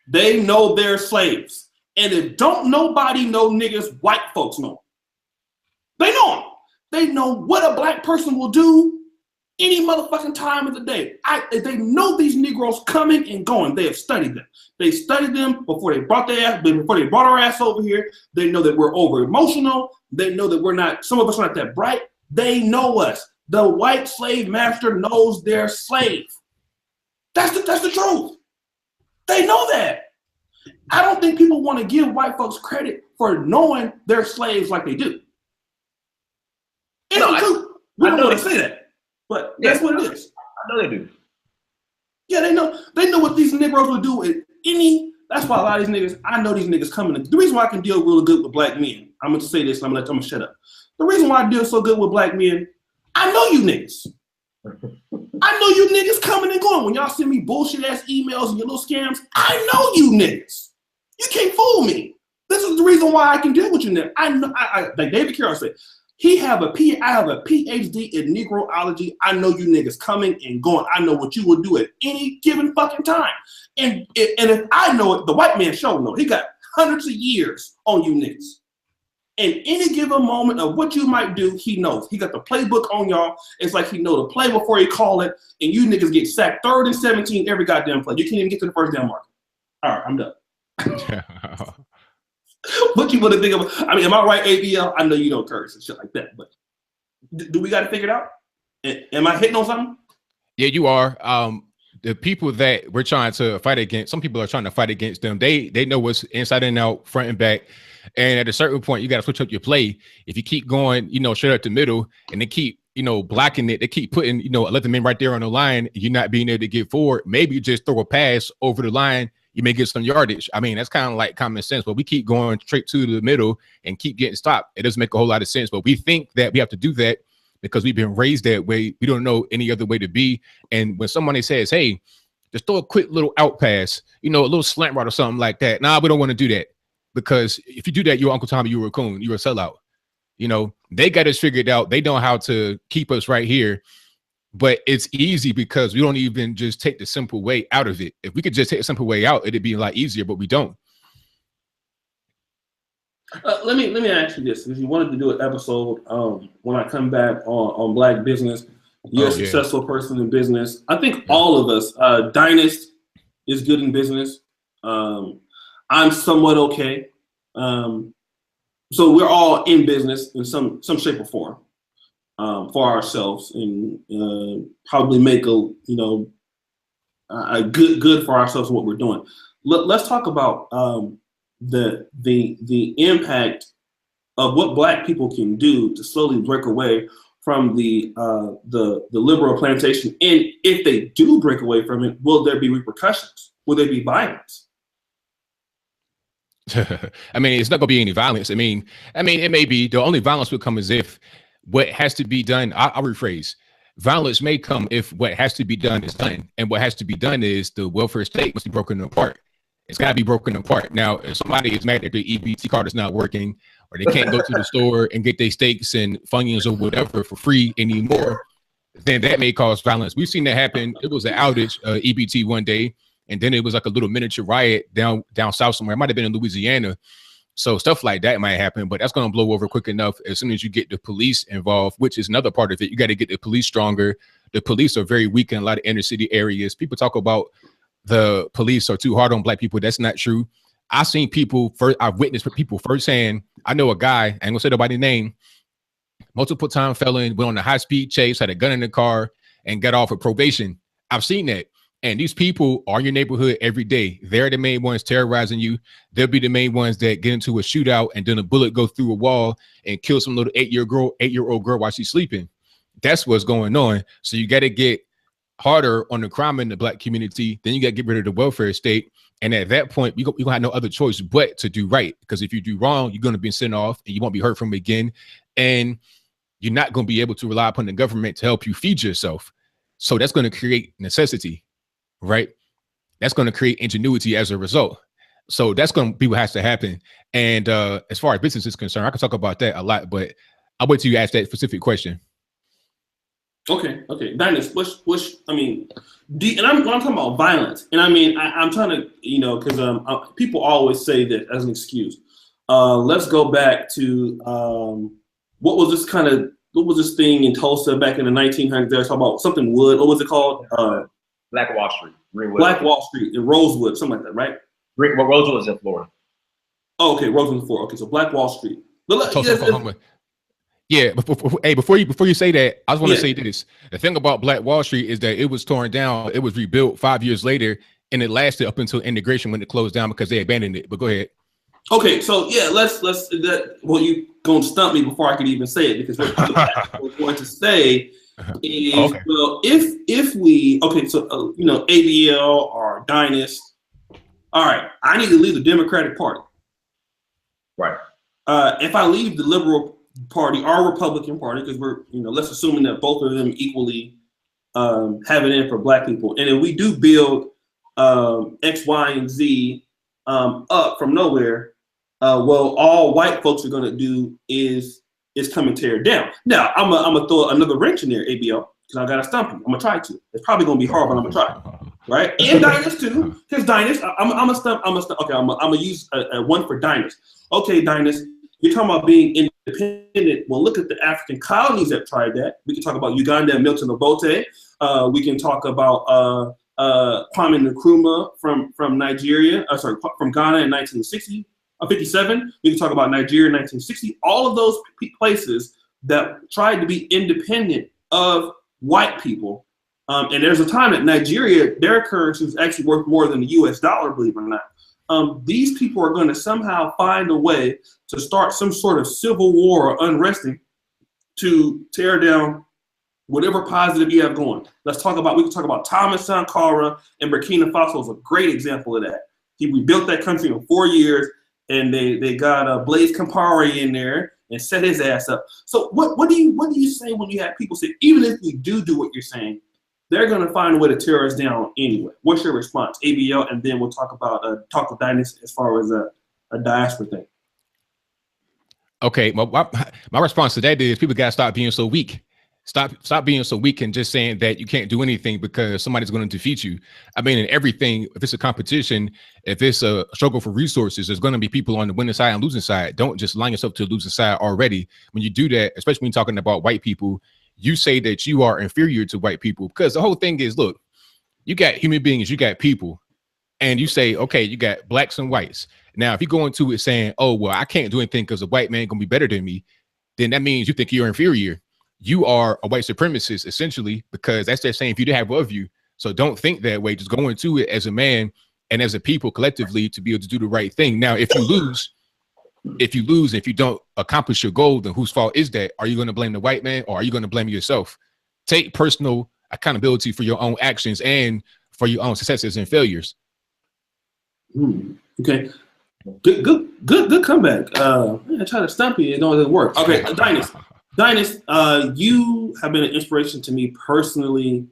Speaker 1: they know they're slaves. And if don't nobody know niggas, white folks know. They know them. They know what a black person will do any motherfucking time of the day. They know these Negroes coming and going. They have studied them. They studied them before they brought our ass over here. They know that we're over emotional. They know that some of us are not that bright. They know us. The white slave master knows their slave. That's the truth. They know that. I don't think people want to give white folks credit for knowing their slaves like they do. We don't want to say that, but that's what it is.
Speaker 2: I know they do.
Speaker 1: Yeah, they know what these Negroes will do with that's why a lot of these niggas, I know these niggas coming. The reason why I can deal really good with black men, I'm going to say this, and I'm going to shut up. The reason why I deal so good with black men, I know you niggas. I know you niggas coming and going. When y'all send me bullshit ass emails and your little scams, I know you niggas. You can't fool me. This is the reason why I can deal with you now. I know, like David Carroll said, I have a PhD in Negroology. I know you niggas coming and going. I know what you will do at any given fucking time. And if I know it, the white man sure know. He got hundreds of years on you niggas. In any given moment of what you might do, he knows. He got the playbook on y'all. It's like he know the play before he call it, and you niggas get sacked 3rd and 17 every goddamn play. You can't even get to the first down mark. All right, I'm done. What you want to think of? I mean, am I right, ABL? I know you don't curse and shit like that, but do we got to figure it out? Am I hitting on something?
Speaker 3: Yeah, you are. The people that we're trying to fight against, some people are trying to fight against them. They know what's inside and out, front and back. And at a certain point, you got to switch up your play. If you keep going, straight up the middle, and they keep, blocking it, they keep putting, 11 men right there on the line, you're not being able to get forward. Maybe you just throw a pass over the line, you may get some yardage. I mean, that's kind of like common sense, but we keep going straight to the middle and keep getting stopped. It doesn't make a whole lot of sense, but we think that we have to do that because we've been raised that way. We don't know any other way to be. And when somebody says, hey, just throw a quick little out pass, a little slant route or something like that. Nah, we don't want to do that. Because if you do that, you're Uncle Tommy, you're a coon, you're a sellout. They got us figured out. They know how to keep us right here. But it's easy because we don't even just take the simple way out of it. If we could just take the simple way out, it'd be a lot easier, but we don't.
Speaker 1: Let me ask you this, because you wanted to do an episode when I come back on Black business. You're a successful person in business. I think all of us, Dynast is good in business. I'm somewhat okay. So we're all in business in some shape or form for ourselves, and probably make a good for ourselves in what we're doing. Let's talk about the impact of what Black people can do to slowly break away from the liberal plantation. And if they do break away from it, will there be repercussions? Will there be violence?
Speaker 3: I mean, it's not going to be any violence. I mean, it may be. The only violence will come as if what has to be done. I'll rephrase. Violence may come if what has to be done is done. And what has to be done is the welfare state must be broken apart. It's got to be broken apart. Now, if somebody is mad that their EBT card is not working, or they can't go to the store and get their steaks and Funyuns or whatever for free anymore, then that may cause violence. We've seen that happen. It was an outage, EBT one day. And then it was like a little miniature riot down south somewhere. It might have been in Louisiana. So stuff like that might happen, but that's going to blow over quick enough as soon as you get the police involved, which is another part of it. You got to get the police stronger. The police are very weak in a lot of inner city areas. People talk about the police are too hard on Black people. That's not true. I've seen people I've witnessed people firsthand. I know a guy, I ain't gonna say nobody's name, multiple time felon, went on a high speed chase, had a gun in the car, and got off of probation. I've seen that. And these people are in your neighborhood every day. They're the main ones terrorizing you. They'll be the main ones that get into a shootout and then a bullet go through a wall and kill some little 8-year-old girl while she's sleeping. That's what's going on. So you got to get harder on the crime in the Black community. Then you got to get rid of the welfare state. And at that point, you gonna have no other choice but to do right. Because if you do wrong, you're going to be sent off and you won't be heard from again. And you're not going to be able to rely upon the government to help you feed yourself. So that's going to create necessity. Right. That's going to create ingenuity as a result. So that's going to be what has to happen. And as far as business is concerned, I can talk about that a lot, but I'll wait till you ask that specific question.
Speaker 1: Okay. Dynast, and I'm talking about violence. And I mean, I'm trying to, because people always say that as an excuse. Let's go back to what was this thing in Tulsa back in the 1900s? They were talking about something wood. What was it called?
Speaker 2: Black Wall Street. Greenwood.
Speaker 1: Black Wall Street in Rosewood, something like that, right?
Speaker 2: Rosewood is in Florida.
Speaker 1: Oh, okay, Rosewood in Florida. Okay, so Black Wall Street.
Speaker 3: Yeah, before you say that, I just want to say this. The thing about Black Wall Street is that it was torn down, it was rebuilt 5 years later, and it lasted up until integration when it closed down because they abandoned it. But go ahead. Okay, so yeah, you gonna stump me before I could even say it, because what I was going to say is, well, if we, ABL or Dynast, all right, I need to leave the Democratic Party.
Speaker 2: Right.
Speaker 1: If I leave the Liberal Party or Republican Party, because we're, let's assume that both of them equally have it in for Black people, and if we do build X, Y, and Z up from nowhere, well, all white folks are going to do is is come and tear it down. Now, I'm gonna throw another wrench in there, ABL, because I gotta stump you. I'm gonna try to. It's probably gonna be hard, but I'm gonna try. Right? And Dynast too. Because Dynast, I'm gonna stump. Okay, I'm gonna use a one for Dynast. Okay, Dynast, you're talking about being independent. Well, look at the African colonies that tried that. We can talk about Uganda and Milton Obote. We can talk about Kwame Nkrumah from Nigeria. From Ghana in 1960. 57. We can talk about Nigeria in 1960. All of those places that tried to be independent of white people. And there's a time that Nigeria, their currency is actually worth more than the US dollar, believe it or not. These people are going to somehow find a way to start some sort of civil war or unresting to tear down whatever positive you have going. We can talk about Thomas Sankara and Burkina Faso is a great example of that. He rebuilt that country in 4 years, and they got Blaise Compaoré in there and set his ass up. So what do you say when you have people say, even if we do what you're saying, they're going to find a way to tear us down anyway? What's your response, ABL? And then we'll talk about talk with Dynast as far as a diaspora thing.
Speaker 3: Okay, my response to that is people got to stop being so weak. Stop being so weak and just saying that you can't do anything because somebody's going to defeat you. I mean, in everything, if it's a competition, if it's a struggle for resources, there's going to be people on the winning side and losing side. Don't just line yourself to the losing side already. When you do that, especially when you're talking about white people, you say that you are inferior to white people because the whole thing is, look, you got human beings, you got people, and you say, okay, you got blacks and whites. Now, if you go into it saying, oh, well, I can't do anything because a white man going to be better than me, then that means you think you're inferior. You are a white supremacist, essentially, because that's their saying, if you didn't have of you. So don't think that way. Just go into it as a man and as a people collectively to be able to do the right thing. Now, if you lose, if you don't accomplish your goal, then whose fault is that? Are you going to blame the white man or are you going to blame yourself? Take personal accountability for your own actions and for your own successes and failures.
Speaker 1: Okay. Good comeback. I try to stump you. It doesn't work. Okay, Dynast, you have been an inspiration to me personally.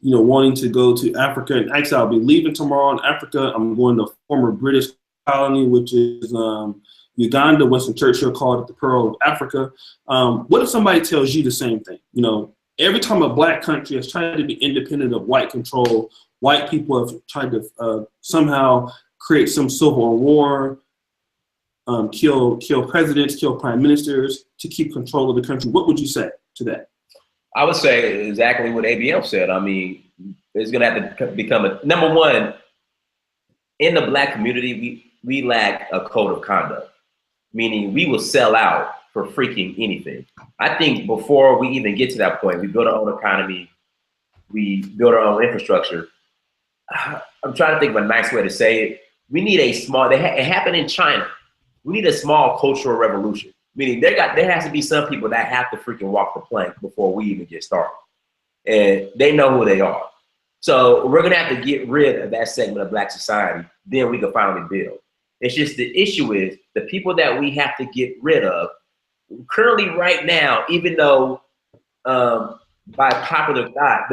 Speaker 1: Wanting to go to Africa, and actually, I'll be leaving tomorrow in Africa. I'm going to a former British colony, which is Uganda. Winston Churchill called it the Pearl of Africa. What if somebody tells you the same thing? Every time a black country has tried to be independent of white control, white people have tried to somehow create some civil war, kill presidents, kill prime ministers to keep control of the country. What would you say to that?
Speaker 2: I would say exactly what ABL said. I mean, it's going to have to become number one, in the black community, we lack a code of conduct, meaning we will sell out for freaking anything. I think before we even get to that point, we build our own economy, we build our own infrastructure. I'm trying to think of a nice way to say it. We need a small, it happened in China. We need a small cultural revolution. Meaning there has to be some people that have to freaking walk the plank before we even get started. And they know who they are. So we're gonna have to get rid of that segment of black society, then we can finally build. It's just the issue is the people that we have to get rid of currently right now, even though by popular thought,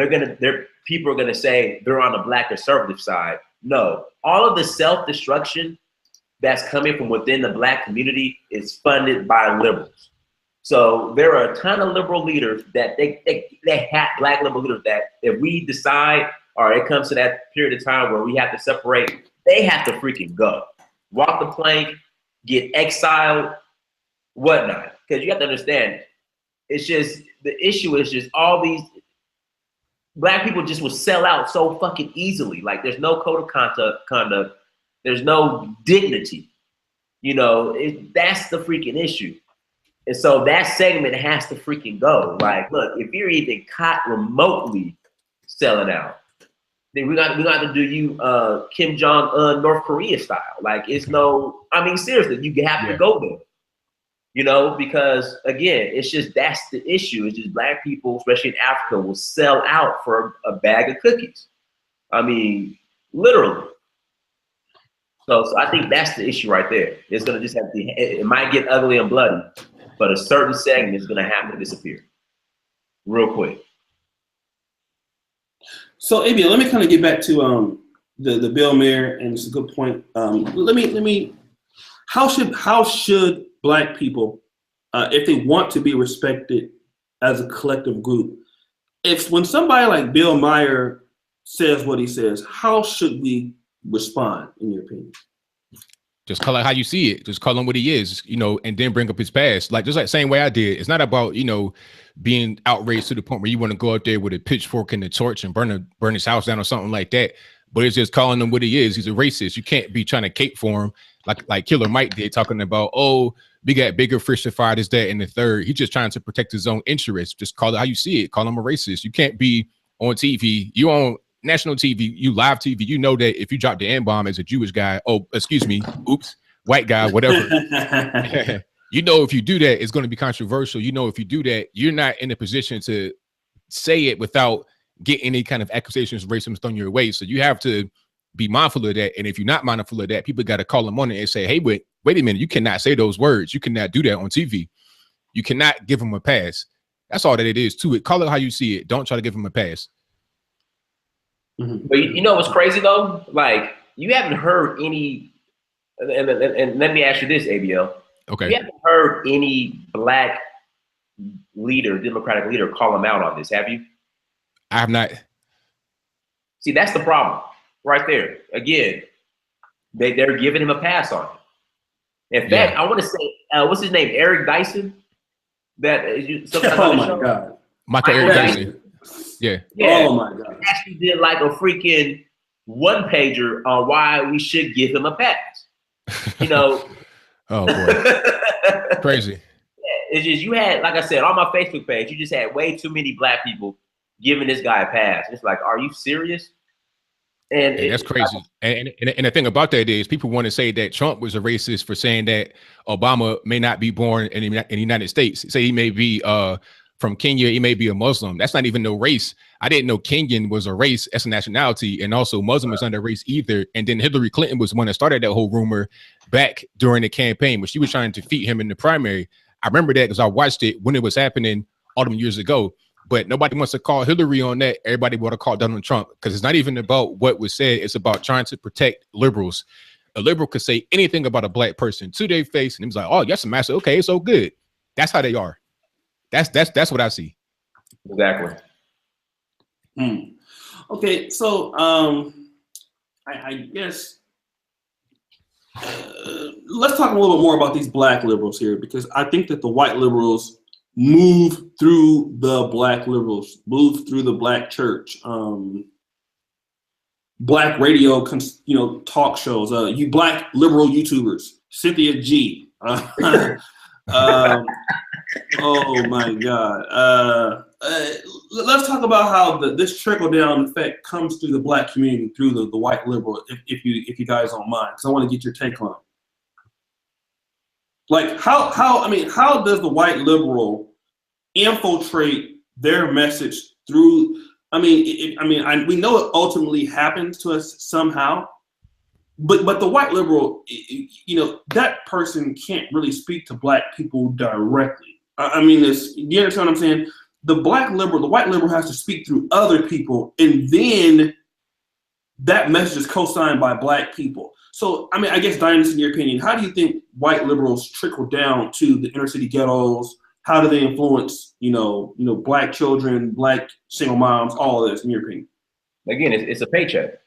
Speaker 2: people are gonna say they're on the black conservative side. No, all of the self-destruction that's coming from within the black community is funded by liberals. So there are a ton of liberal leaders that they have black liberal leaders that if we decide, or it comes to that period of time where we have to separate, they have to freaking go. Walk the plank, get exiled, whatnot. Because you have to understand, it's just, the issue is just all these, black people just will sell out so fucking easily. Like there's no code of conduct. There's no dignity, that's the freaking issue. And so that segment has to freaking go. Like, look, if you're even caught remotely selling out, then we got to do you Kim Jong-un North Korea style. Like seriously, you have to go there, because again, it's just, that's the issue. It's just black people, especially in Africa, will sell out for a bag of cookies. I mean, literally. So I think that's the issue right there. It's gonna just have to. It might get ugly and bloody, but a certain segment is gonna have to disappear, real quick.
Speaker 1: So, AB, let me kind of get back to the Bill Maher, and it's a good point. Let me how should Black people, if they want to be respected as a collective group, when somebody like Bill Maher says what he says, how should we respond, in your opinion?
Speaker 3: Just call it how you see it. Just call him what he is, and then bring up his past. Like, just like same way I did. It's not about, being outraged to the point where you want to go out there with a pitchfork and a torch and burn his house down or something like that. But it's just calling him what he is. He's a racist. You can't be trying to cape for him like Killer Mike did, talking about, oh, we got bigger fish to fry, this, that, and the third. He's just trying to protect his own interests. Just call it how you see it. Call him a racist. You can't be on TV. You on national TV, you live TV. You know that if you drop the N-bomb as a Jewish guy, oh, excuse me, oops, white guy, whatever. If you do that, it's going to be controversial. If you do that, you're not in a position to say it without getting any kind of accusations of racism thrown your way. So you have to be mindful of that. And if you're not mindful of that, people got to call them on it and say, hey, wait a minute, you cannot say those words. You cannot do that on TV. You cannot give them a pass. That's all that it is to it. Call it how you see it. Don't try to give them a pass.
Speaker 2: Mm-hmm. But you know what's crazy though? Like, you haven't heard any, and let me ask you this, ABL.
Speaker 3: Okay.
Speaker 2: You haven't heard any Black leader, Democratic leader, call him out on this, have you?
Speaker 3: I have not.
Speaker 2: See, that's the problem right there. Again, they're giving him a pass on it. In fact, I want to say, what's his name? Eric Dyson? That is sometimes
Speaker 1: oh my God.
Speaker 3: Michael Eric Dyson. Yeah.
Speaker 1: Oh my God.
Speaker 2: Actually did like a freaking one pager on why we should give him a pass.
Speaker 3: Oh boy. Crazy.
Speaker 2: It's just, you had, like I said, on my Facebook page, you just had way too many Black people giving this guy a pass. It's like, are you serious? And
Speaker 3: that's crazy. And the thing about that is, people want to say that Trump was a racist for saying that Obama may not be born in the United States. Say he may be from Kenya, he may be a Muslim. That's not even no race. I didn't know Kenyan was a race as a nationality, and also Muslim is not a race either. And then Hillary Clinton was the one that started that whole rumor back during the campaign when she was trying to defeat him in the primary. I remember that because I watched it when it was happening all them years ago. But nobody wants to call Hillary on that. Everybody want to call Donald Trump, because it's not even about what was said. It's about trying to protect liberals. A liberal could say anything about a Black person to their face, and he was like, "Oh, yes, a master. Okay, so good." That's how they are. That's what I see.
Speaker 2: Exactly.
Speaker 1: Okay, so I guess let's talk a little bit more about these Black liberals here, because I think that the white liberals move through the Black liberals, move through the Black church, Black radio, talk shows, you Black liberal YouTubers, Cynthia G. Oh my God. Let's talk about how this trickle down effect comes through the Black community, through the white liberal, if you guys don't mind, because I want to get your take on it. Like, how does the white liberal infiltrate their message through? We know it ultimately happens to us somehow, but the white liberal, that person can't really speak to Black people directly. You understand what I'm saying? The white liberal has to speak through other people, and then that message is co-signed by Black people. So, I guess, Dynast, in your opinion, how do you think white liberals trickle down to the inner city ghettos? How do they influence, Black children, Black single moms, all of this, in your opinion?
Speaker 2: Again, it's a paycheck.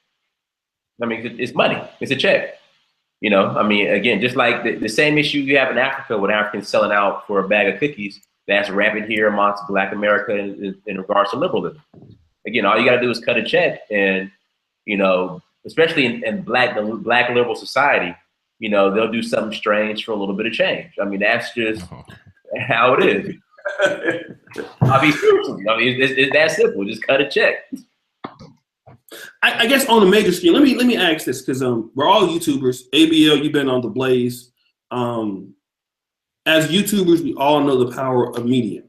Speaker 2: It's money. It's a check. Again, just like the same issue you have in Africa with Africans selling out for a bag of cookies, that's rampant here amongst Black America in regards to liberalism. Again, all you got to do is cut a check, and, especially in the black liberal society, they'll do something strange for a little bit of change. That's just how it is. It's that simple. Just cut a check.
Speaker 1: I guess on a major scale, let me ask this, because we're all YouTubers. ABL, you've been on the Blaze. As YouTubers, we all know the power of media.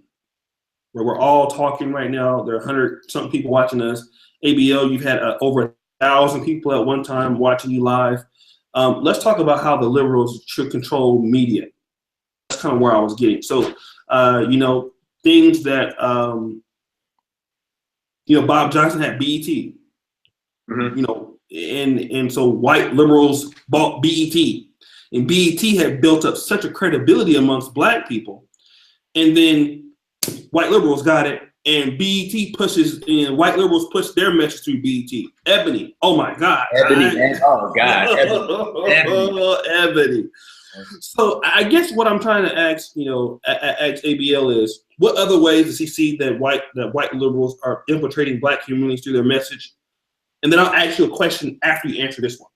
Speaker 1: Where we're all talking right now, there are 100-something people watching us. ABL, you've had over 1,000 people at one time watching you live. Let's talk about how the liberals should control media. That's kind of where I was getting. So, things that, Bob Johnson had BET. Mm-hmm. And so white liberals bought BET. And BET had built up such a credibility amongst black people. And then white liberals got it, and BET pushes, and white liberals push their message through BET. Ebony, oh my God.
Speaker 2: Oh God,
Speaker 1: Ebony. So I guess what I'm trying to ask, ask ABL is, what other ways does he see that white liberals are infiltrating black communities through their message? And then I'll ask you a question after you answer this one.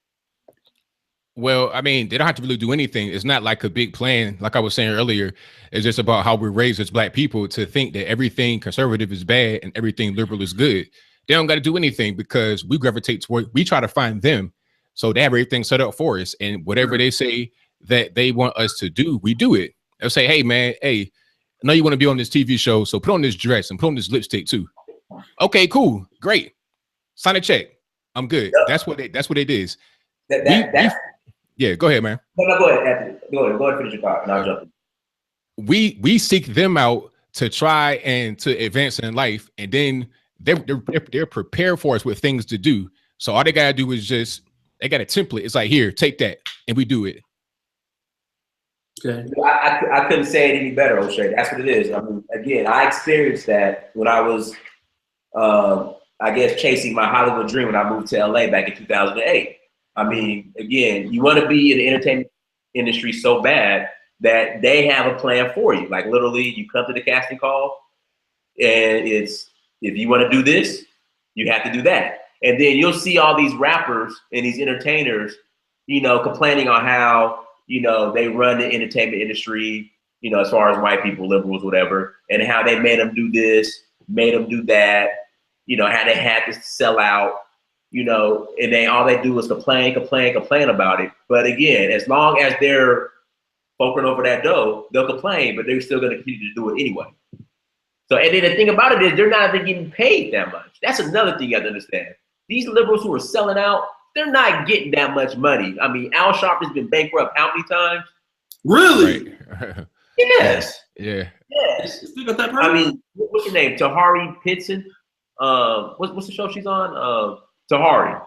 Speaker 3: Well, I mean, they don't have to really do anything. It's not like a big plan. Like I was saying earlier, it's just about how we're raised as black people to think that everything conservative is bad and everything liberal is good. They don't got to do anything because we gravitate toward, we try to find them. So they have everything set up for us. And whatever they say that they want us to do, we do it. They'll say, hey, man, hey, I know you want to be on this TV show, so put on this dress and put on this lipstick too. Okay, cool. Great. Sign a check. I'm good. Yep. That's what it is. Yeah, go ahead, man.
Speaker 2: No, go ahead, Anthony. Go ahead, finish your thought, and I'll jump in.
Speaker 3: We seek them out to try and to advance in life, and then they're prepared for us with things to do. So all they gotta do is they got a template. It's like, here, take that, and we do it.
Speaker 1: Okay.
Speaker 2: I couldn't say it any better, O'Shea. That's what it is. I mean, again, I experienced that when I was, I guess, chasing my Hollywood dream when I moved to LA back in 2008. I mean, again, you want to be in the entertainment industry so bad that they have a plan for you. Like literally, you come to the casting call, and it's, if you want to do this, you have to do that. And then you'll see all these rappers and these entertainers, complaining on how, they run the entertainment industry, as far as white people, liberals, whatever, and how they made them do this, made them do that, how they had to sell out. And then all they do is complain about it. But again, as long as they're poking over that dough, they'll complain, but they're still going to continue to do it anyway. So, and then the thing about it is they're not even getting paid that much. That's another thing you have to understand. These liberals who are selling out, they're not getting that much money. I mean, Al Sharpton's been bankrupt how many times?
Speaker 1: Really?
Speaker 3: Right.
Speaker 2: Yes.
Speaker 3: Yeah.
Speaker 2: Yes.
Speaker 1: Still got that
Speaker 2: I mean, what's her name? Tahari Pitson. What's the show she's on? Tahari.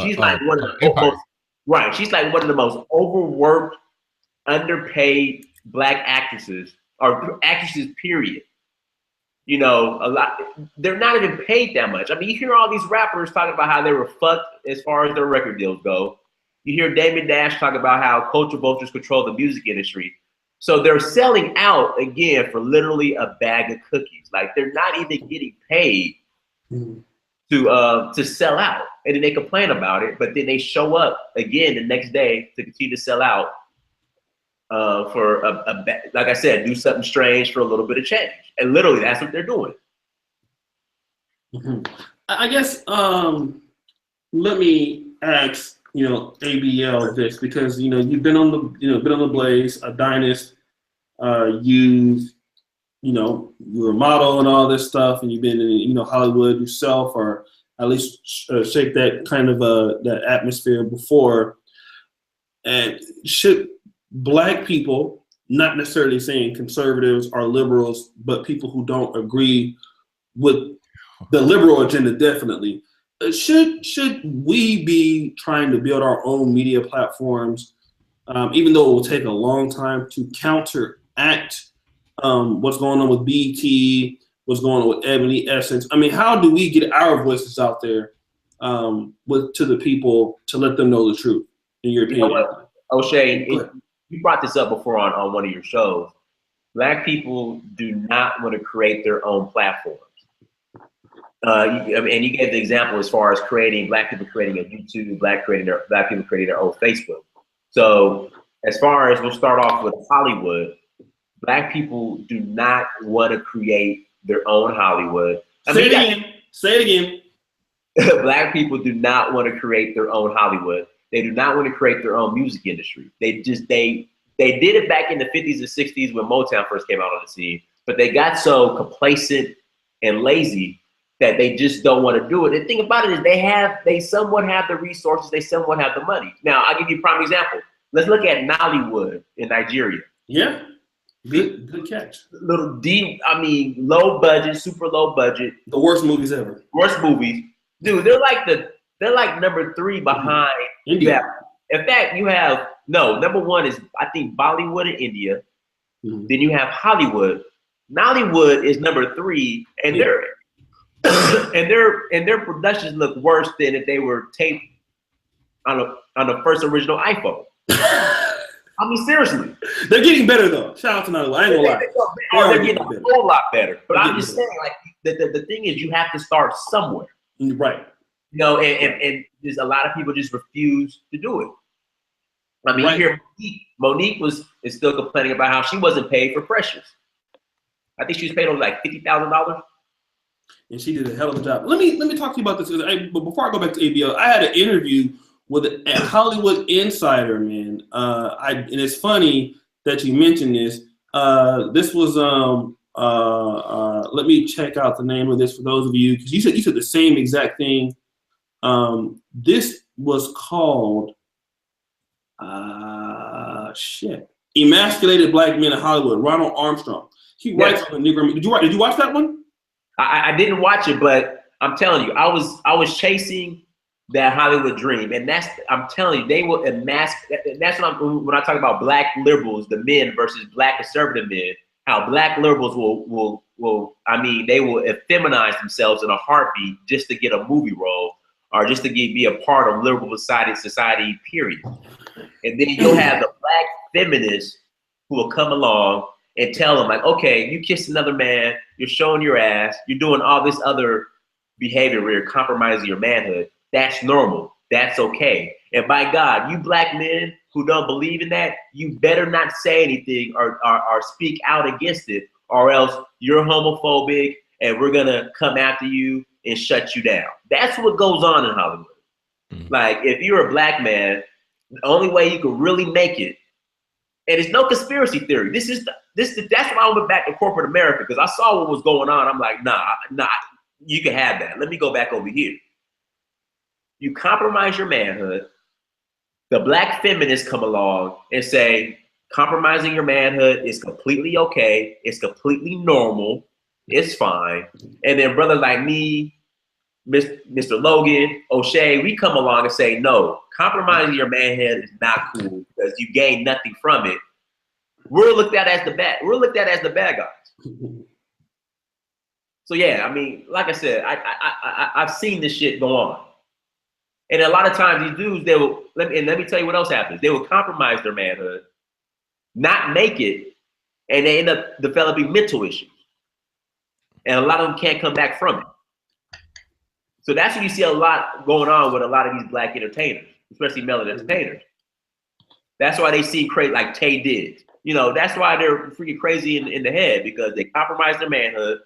Speaker 2: She's like one of the most, right. She's like one of the most overworked, underpaid black actresses, or actresses, period. A lot, they're not even paid that much. I mean, you hear all these rappers talking about how they were fucked as far as their record deals go. You hear Damon Dash talk about how culture vultures control the music industry. So they're selling out again for literally a bag of cookies. Like they're not even getting paid to sell out, and then they complain about it, but then they show up again the next day to continue to sell out for like I said, do something strange for a little bit of change, and literally that's what they're doing.
Speaker 1: I guess let me ask ABL this, because you've been on the Blaze, a Dynast, you're a model and all this stuff, and you've been in Hollywood yourself, or at least shake that kind of that atmosphere before. And should black people, not necessarily saying conservatives or liberals, but people who don't agree with the liberal agenda, definitely, should we be trying to build our own media platforms, even though it will take a long time to counteract what's going on with BET, what's going on with Ebony, Essence? I mean, how do we get our voices out there to the people to let them know the truth, in your opinion?
Speaker 2: O'Shea, you brought this up before on one of your shows. Black people do not want to create their own platforms. And you gave the example as far as black people creating a YouTube, black people creating their own Facebook. So as far as, we'll start off with Hollywood, black people do not want to create their own Hollywood. Say
Speaker 1: it again.
Speaker 2: Black people do not want to create their own Hollywood. They do not want to create their own music industry. They did it back in the 50s and 60s when Motown first came out on the scene, but they got so complacent and lazy that they just don't want to do it. The thing about it is they somewhat have the resources, they somewhat have the money. Now, I'll give you a prime example. Let's look at Nollywood in Nigeria.
Speaker 1: Yeah. Good catch.
Speaker 2: Little deep, low budget, super low budget.
Speaker 1: The worst movies ever.
Speaker 2: Worst movies. Dude, they're like number 3 behind
Speaker 1: India.
Speaker 2: In fact, you have no, number one is I think Bollywood in India.
Speaker 1: Mhm.
Speaker 2: Then you have Hollywood. Nollywood is number 3, and
Speaker 1: Yeah.
Speaker 2: their productions look worse than if they were taped on the first original iPhone. I mean, seriously.
Speaker 1: They're getting better though. Shout out to Nollywood. I ain't gonna lie.
Speaker 2: They're getting a whole lot better. But I'm just saying, like, the thing is, you have to start somewhere.
Speaker 1: Right.
Speaker 2: You know, and there's a lot of people just refuse to do it. I mean,
Speaker 1: Right.
Speaker 2: you hear Monique is still complaining about how she wasn't paid for Precious. I think she was paid over like $50,000.
Speaker 1: And she did a hell of a job. Let me talk to you about this. But before I go back to ABL, I had an interview with a Hollywood insider, man. And it's funny that you mentioned this. This was let me check out the name of this for those of you, because you said the same exact thing. This was called Emasculated Black Men in Hollywood. Ronald Armstrong. He writes on the Negro. Did you watch that one? I didn't watch it, but I'm telling you, I was chasing that Hollywood dream, and I'm telling you, they will emasculate. That's when I talk about black liberals, the men versus black conservative men. How black liberals will I mean, they will effeminize themselves in a heartbeat just to get a movie role or just to be a part of liberal society, period. And then you'll have the black feminists who will come along and tell them, like, okay, you kissed another man, you're showing your ass, you're doing all this other behavior where you're compromising your manhood. That's normal. That's okay. And by God, you black men who don't believe in that, you better not say anything or speak out against it, or else you're homophobic and we're gonna come after you and shut you down. That's what goes on in Hollywood. Like, if you're a black man, the only way you can really make it, and it's no conspiracy theory. That's why I went back to corporate America, because I saw what was going on. I'm like, nah, you can have that. Let me go back over here. You compromise your manhood. The black feminists come along and say, compromising your manhood is completely okay. It's completely normal. It's fine. And then brothers like me, Mr. Logan, O'Shea, we come along and say, no, compromising your manhood is not cool because you gain nothing from it. We're looked at as the bad guys. So yeah, I mean, like I said, I've seen this shit go on. And a lot of times these dudes, let me tell you what else happens. They will compromise their manhood, not make it, and they end up developing mental issues. And a lot of them can't come back from it. So that's what you see a lot going on with a lot of these black entertainers, especially male entertainers. That's why they seem crazy, like Tay did. You know, that's why they're freaking crazy in the head, because they compromise their manhood.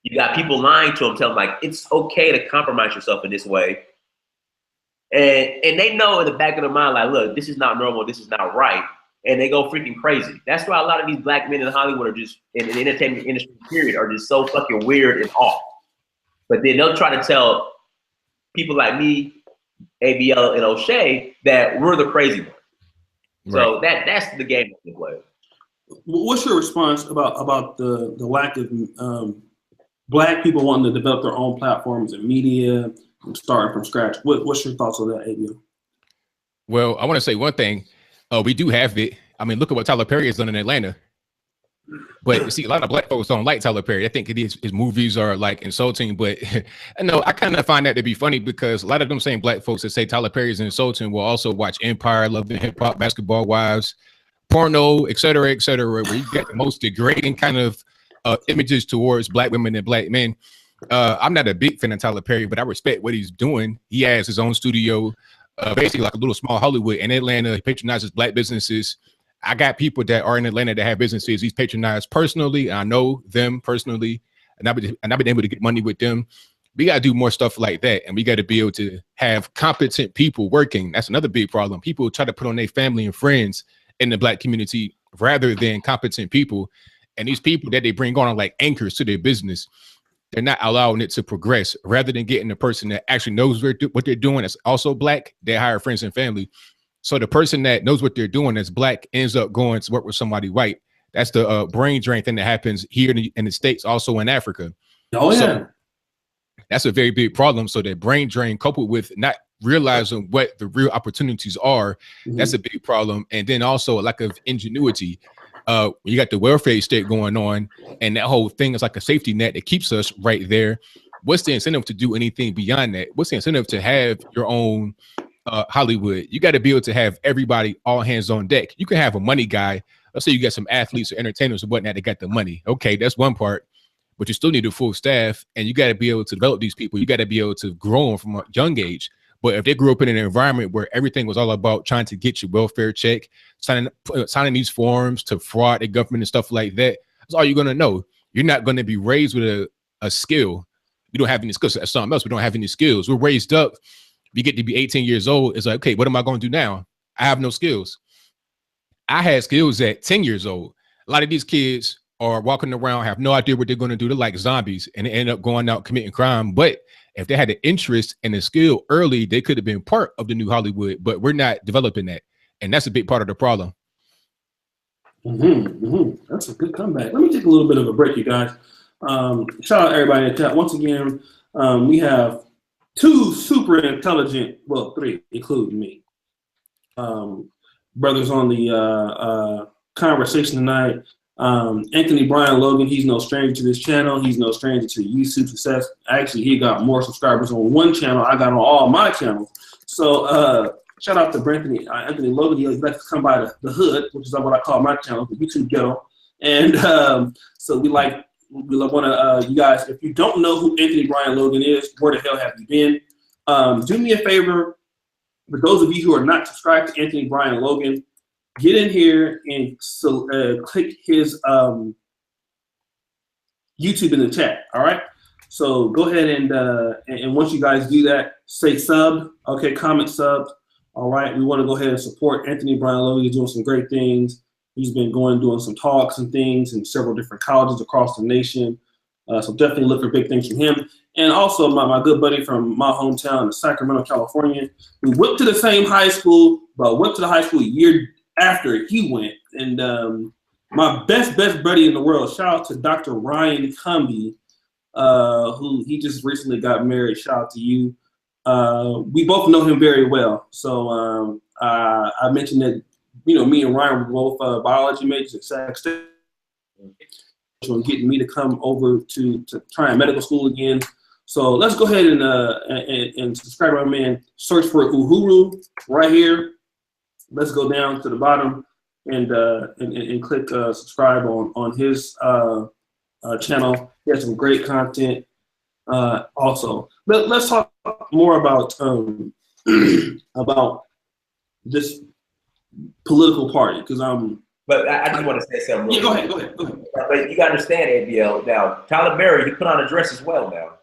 Speaker 1: You got people lying to them, telling them, like, it's okay to compromise yourself in this way. And they know in the back of their mind, like, look, this is not normal, this is not right. And they go freaking crazy. That's why a lot of these black men in Hollywood are just, in the entertainment industry, period, are just so fucking weird and off. But then they'll try to tell people like me, ABL, and O'Shea that we're the crazy ones. Right. So that's the game they play. What's your response about the lack of black people wanting to develop their own platforms and media, starting from scratch? What's your thoughts on that, ABL?
Speaker 3: Well, I want to say one thing. We do have it. I mean, look at what Tyler Perry has done in Atlanta. But you see, a lot of black folks don't like Tyler Perry. I think his movies are like insulting, but no, I kind of find that to be funny, because a lot of them same black folks that say Tyler Perry is insulting will also watch Empire, Love and Hip Hop, Basketball Wives, porno, et cetera, where you get the most degrading kind of images towards black women and black men. I'm not a big fan of Tyler Perry, but I respect what he's doing. He has his own studio, basically like a little small Hollywood in Atlanta. He patronizes black businesses. I got people that are in Atlanta that have businesses he's patronized personally. I know them personally, and I've been able to get money with them. We got to do more stuff like that, and we got to be able to have competent people working. That's another big problem. People try to put on their family and friends in the black community rather than competent people, and these people that they bring on are like anchors to their business. They're not allowing it to progress. Rather than getting the person that actually knows what they're doing, that's also black, they hire friends and family. So the person that knows what they're doing that's black ends up going to work with somebody white. That's the brain drain thing that happens here in the States, also in Africa.
Speaker 1: Oh, yeah.
Speaker 3: So that's a very big problem. So that brain drain coupled with not realizing what the real opportunities are. That's a big problem. And then also a lack of ingenuity. You got the welfare state going on, and that whole thing is like a safety net that keeps us right there. What's the incentive to do anything beyond that? What's the incentive to have your own Hollywood? You got to be able to have everybody all hands on deck. You can have a money guy. Let's say you got some athletes or entertainers or whatnot that got the money. Okay, that's one part, but you still need a full staff, and you got to be able to develop these people. You got to be able to grow them from a young age. But if they grew up in an environment where everything was all about trying to get your welfare check, signing these forms to fraud the government and stuff like that, that's all you're going to know. You're not going to be raised with a skill. We don't have any skills. That's something else. We don't have any skills. We're raised up. You get to be 18 years old. It's like, okay, what am I going to do now? I have no skills. I had skills at 10 years old. A lot of these kids are walking around, have no idea what they're going to do. They're like zombies, and they end up going out committing crime. But if they had an interest and a skill early, they could have been part of the new Hollywood, but we're not developing that. And that's a big part of the problem.
Speaker 1: That's a good comeback. Let me take a little bit of a break, you guys. Shout out everybody in the chat. Once again, we have two super intelligent, well, three, including me, brothers on the conversation tonight. Anthony Brian Logan, he's no stranger to this channel. He's no stranger to YouTube success. Actually, he got more subscribers on one channel. I got on all my channels. So shout out to Anthony Logan. He likes to come by the hood, which is what I call my channel, the YouTube ghetto. And so we want to, you guys, if you don't know who Anthony Brian Logan is, where the hell have you been? Do me a favor. For those of you who are not subscribed to Anthony Brian Logan, get in here and click his YouTube in the chat. All right. So go ahead and once you guys do that, say sub. Okay, comment sub. All right. We want to go ahead and support Anthony Brian Logan. He's doing some great things. He's been doing some talks and things in several different colleges across the nation. So definitely look for big things from him. And also my good buddy from my hometown in Sacramento, California. We went to the same high school, but went to the high school a year after he went. And my best buddy in the world, shout out to Dr. Ryan Cumby, who he just recently got married. Shout out to you. We both know him very well. So I mentioned that, me and Ryan were both biology majors at Sac State. Getting me to come over to try medical school again. So let's go ahead and subscribe to our man Searchforuhuru right here. Let's go down to the bottom and click subscribe on his channel. He has some great content. Also, let's talk more about this political party, because
Speaker 2: But I just want to say something.
Speaker 1: Yeah, go ahead.
Speaker 2: But you got to understand, ABL. Now, Tyler Perry, he put on a dress as well now.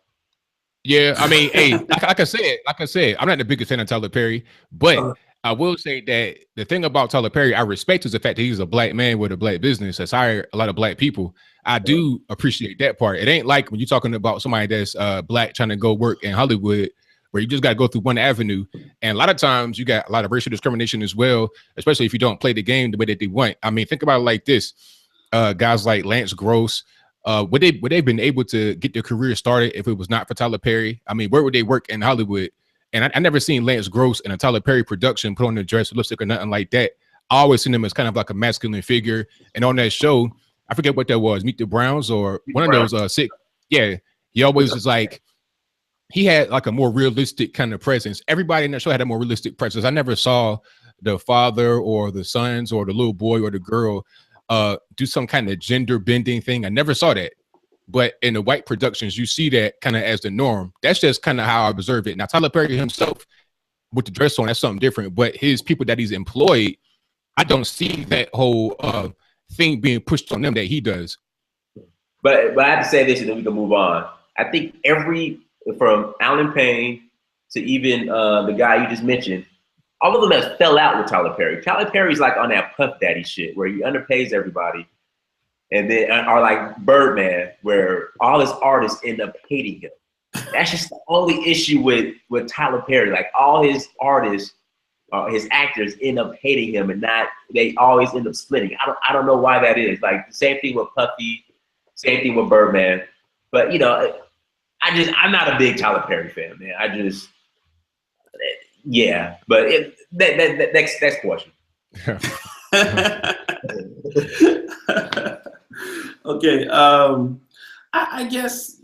Speaker 3: Yeah, I mean, hey, like I said, I'm not the biggest fan of Tyler Perry, but I will say that the thing about Tyler Perry I respect is the fact that he's a black man with a black business that's hired a lot of black people. I do appreciate that part. It ain't like when you're talking about somebody that's black trying to go work in Hollywood, where you just got to go through one avenue. And a lot of times you got a lot of racial discrimination as well, especially if you don't play the game the way that they want. I mean, think about it like this. Guys like Lance Gross, would they have been able to get their career started if it was not for Tyler Perry? I mean, where would they work in Hollywood? And I never seen Lance Gross in a Tyler Perry production put on a dress, lipstick, or nothing like that. I always seen him as kind of like a masculine figure. And on that show, I forget what that was, Meet the Browns or one of those sick. Yeah, he always was like, he had like a more realistic kind of presence. Everybody in that show had a more realistic presence. I never saw the father or the sons or the little boy or the girl do some kind of gender bending thing. I never saw that. But in the white productions, you see that kind of as the norm. That's just kind of how I observe it. Now, Tyler Perry himself with the dress on, that's something different. But his people that he's employed, I don't see that whole thing being pushed on them that he does.
Speaker 2: But I have to say this, and then we can move on. I think from Alan Payne to even the guy you just mentioned, all of them that fell out with Tyler Perry. Tyler Perry's like on that Puff Daddy shit where he underpays everybody. And then are like Birdman, where all his artists end up hating him. That's just the only issue with Tyler Perry. Like all his artists, his actors end up hating him, and they always end up splitting. I don't know why that is. Like the same thing with Puffy, same thing with Birdman. But I'm not a big Tyler Perry fan, man. Yeah, but next question.
Speaker 1: Okay. I guess,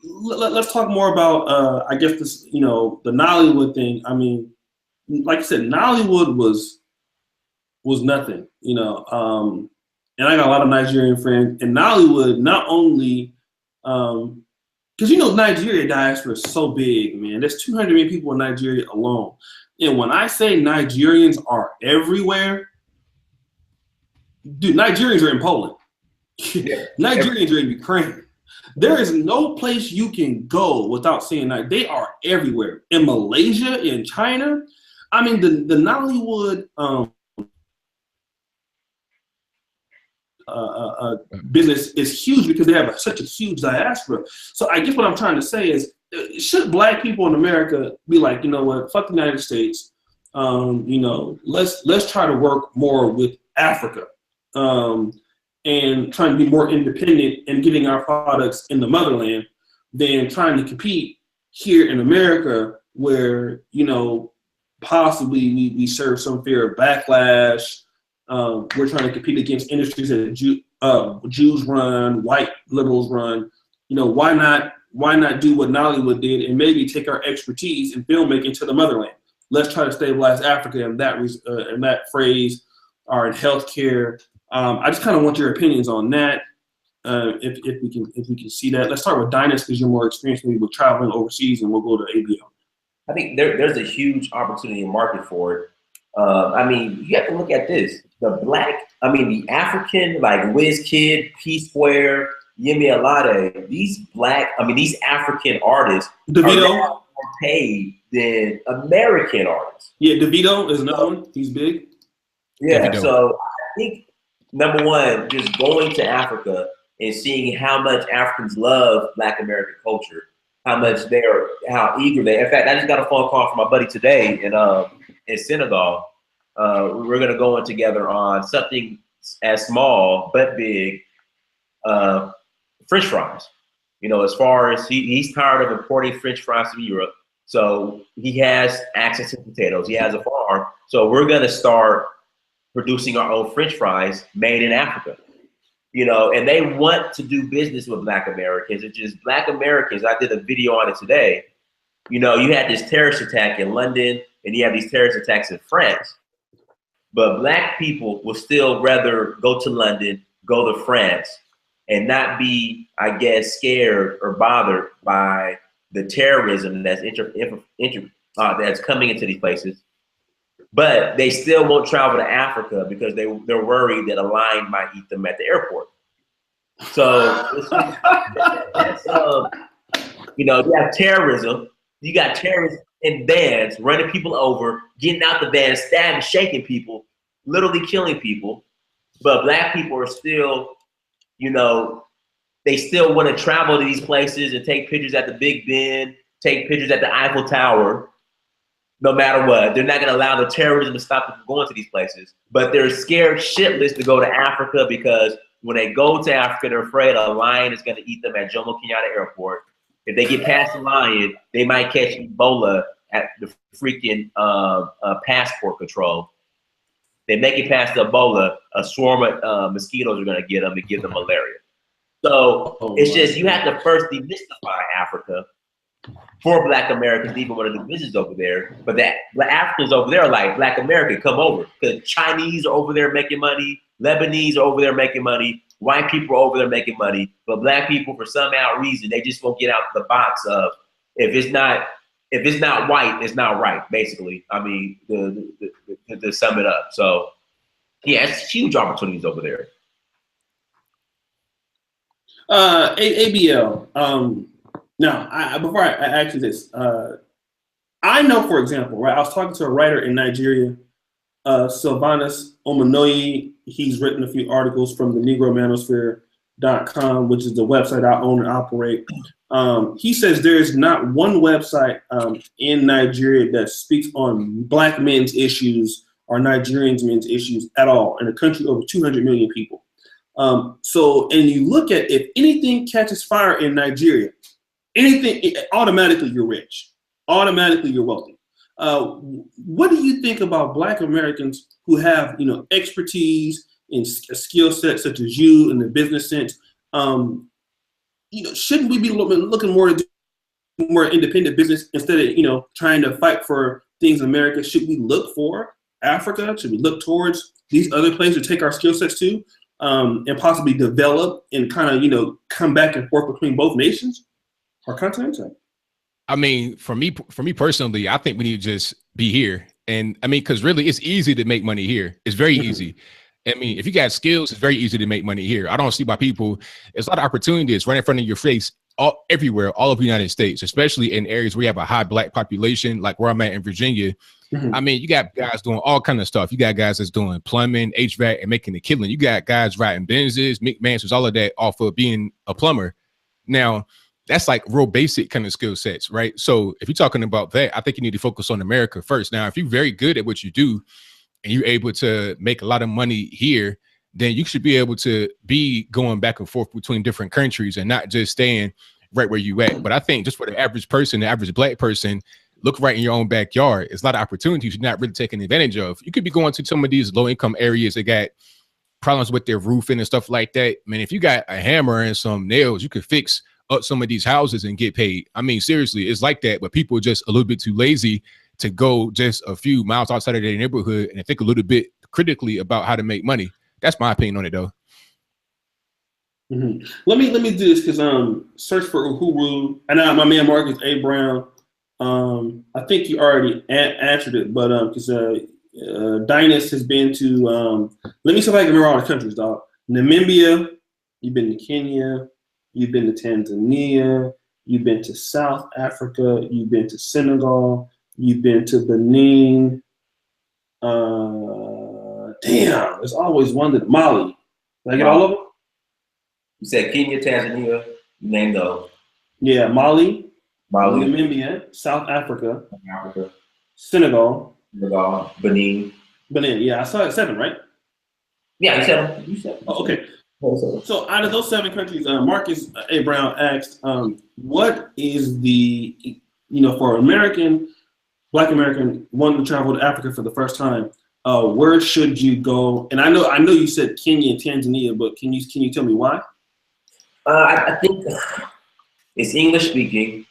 Speaker 1: let's talk more about, I guess this, the Nollywood thing. I mean, like I said, Nollywood was nothing, and I got a lot of Nigerian friends. And Nollywood, not only, because Nigeria diaspora is so big, man. There's 200 million people in Nigeria alone. And when I say Nigerians are everywhere, dude, Nigerians are in Poland.
Speaker 2: Yeah.
Speaker 1: Nigerians are in Ukraine. There is no place you can go without seeing that. They are everywhere. In Malaysia, in China. I mean, the Nollywood business is huge because they have such a huge diaspora. So I guess what I'm trying to say is, should Black people in America be like, you know what, fuck the United States, let's try to work more with Africa, and trying to be more independent and getting our products in the motherland than trying to compete here in America, where possibly we serve some fear of backlash. We're trying to compete against industries that Jews run, white liberals run. Why not do what Nollywood did and maybe take our expertise in filmmaking to the motherland? Let's try to stabilize Africa in that phrase, or in healthcare. I just kind of want your opinions on that. If we can see that. Let's start with Dynast, because you're more experienced maybe with traveling overseas, and we'll go to ABL.
Speaker 2: I think there's a huge opportunity and market for it. I mean, you have to look at this. The African, like WizKid, P Square, Yemi Alade, these African artists
Speaker 1: DeVito
Speaker 2: are more paid than American artists.
Speaker 1: Yeah, DeVito is another one. He's big.
Speaker 2: Yeah,
Speaker 3: DeVito.
Speaker 2: So I think, number one, just going to Africa and seeing how much Africans love Black American culture, how eager they. In fact, I just got a phone call from my buddy today in Senegal. We're gonna go in together on something as small but big, French fries. As far as he's tired of importing French fries from Europe, so he has access to potatoes. He has a farm, so we're gonna start producing our own French fries made in Africa. And they want to do business with Black Americans. It's just Black Americans. I did a video on it today. You had this terrorist attack in London, and you have these terrorist attacks in France. But Black people will still rather go to London, go to France, and not be, I guess, scared or bothered by the terrorism that's that's coming into these places. But they still won't travel to Africa because they're worried that a lion might eat them at the airport. So you have terrorism. You got terrorists in vans running people over, getting out the van, stabbing, shaking people, literally killing people. But Black people are still, they still want to travel to these places and take pictures at the Big Ben, take pictures at the Eiffel Tower. No matter what, they're not going to allow the terrorism to stop them from going to these places. But they're scared shitless to go to Africa because when they go to Africa, they're afraid a lion is going to eat them at Jomo Kenyatta Airport. If they get past the lion, they might catch Ebola at the freaking passport control. They make it past the Ebola, a swarm of mosquitoes are going to get them and give them malaria. So it's just, you have to first demystify Africa for Black Americans to even want to do business over there. But the Africans over there are like, Black American, come over. Because Chinese are over there making money, Lebanese are over there making money, white people are over there making money, but Black people, for some odd reason, they just won't get out the box of, if it's not white, it's not right, basically. I mean, to sum it up. So yeah, it's huge opportunities over there.
Speaker 1: ABL. Now, before I ask you this, I know, for example, right, I was talking to a writer in Nigeria, Sylvanus Omonoyi. He's written a few articles from the NegroManosphere.com, which is the website I own and operate. He says there is not one website in Nigeria that speaks on Black men's issues or Nigerians' men's issues at all, in a country over 200 million people. So, and you look at, if anything catches fire in Nigeria, automatically you're rich. Automatically you're wealthy. What do you think about Black Americans who have, expertise in skill sets such as you in the business sense? Shouldn't we be looking more to do more independent business instead of, trying to fight for things in America? Should we look for Africa? Should we look towards these other places to take our skill sets to, and possibly develop and kind of, come back and forth between both nations or continents?
Speaker 3: I mean, for me personally, I think we need to just be here. And I mean, because really it's easy to make money here. It's very easy. I mean, if you got skills, it's very easy to make money here. I don't see why people, there's a lot of opportunities right in front of your face everywhere, all over the United States, especially in areas where you have a high Black population, like where I'm at in Virginia. I mean, you got guys doing all kind of stuff. You got guys that's doing plumbing, HVAC, and making a killing. You got guys riding Benzes, McMansions, all of that off of being a plumber. Now, that's like real basic kind of skill sets, right? So if you're talking about that, I think you need to focus on America first. Now, if you're very good at what you do and you're able to make a lot of money here, then you should be able to be going back and forth between different countries and not just staying right where you at. But I think just for the average person, the average Black person, look right in your own backyard. It's a lot of opportunities you're not really taking advantage of. You could be going to some of these low income areas that got problems with their roofing and stuff like that. Man, if you got a hammer and some nails, you could fix up some of these houses and get paid. I mean, seriously, it's like that, but people are just a little bit too lazy to go just a few miles outside of their neighborhood and think a little bit critically about how to make money. That's my opinion on it, though.
Speaker 1: Let me do this because Searchforuhuru, and now my man Marcus A. Brown. I think you already answered it, but because Dynast has been to let me see if I can remember all the countries, dog. Namibia, you've been to Kenya, you've been to Tanzania, you've been to South Africa, you've been to Senegal, you've been to Benin. Damn, there's always one that Mali. Did I get all of them?
Speaker 2: You said Kenya, Tanzania, you named those.
Speaker 1: Yeah, Mali, Namibia, South Africa, Senegal,
Speaker 2: Benin.
Speaker 1: Yeah, I saw it 7, right?
Speaker 2: Yeah, you said them.
Speaker 1: Oh, okay. So out of those 7 countries, Marcus A. Brown asked, what is the, for Black American wanting to travel to Africa for the first time, where should you go? And I know you said Kenya and Tanzania, but can you tell me why?
Speaker 2: I think it's English speaking.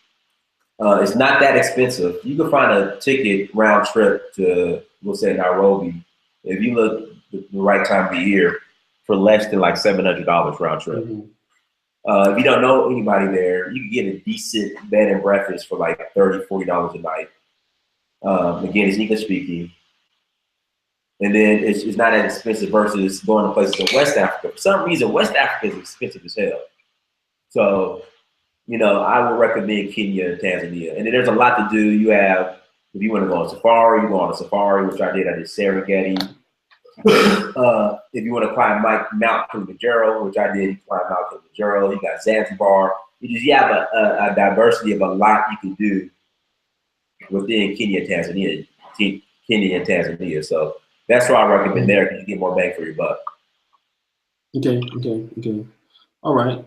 Speaker 2: It's not that expensive. You can find a ticket round trip to, we'll say, Nairobi, if you look the right time of the year, for less than like $700 round trip. If you don't know anybody there, you can get a decent bed and breakfast for like $30, $40 a night. Again, it's English speaking. And then it's not as expensive versus going to places in West Africa. For some reason, West Africa is expensive as hell. So, I would recommend Kenya and Tanzania. And then there's a lot to do. You have, if you want to go on safari, you go on a safari, which I did. I did Serengeti. If you want to climb Mount Kilimanjaro, which I did, climb Mount Kilimanjaro. You got Zanzibar. You have a diversity of a lot you can do within Kenya and Tanzania. So that's why I recommend there, because you get more bang for your buck.
Speaker 1: Okay. All right.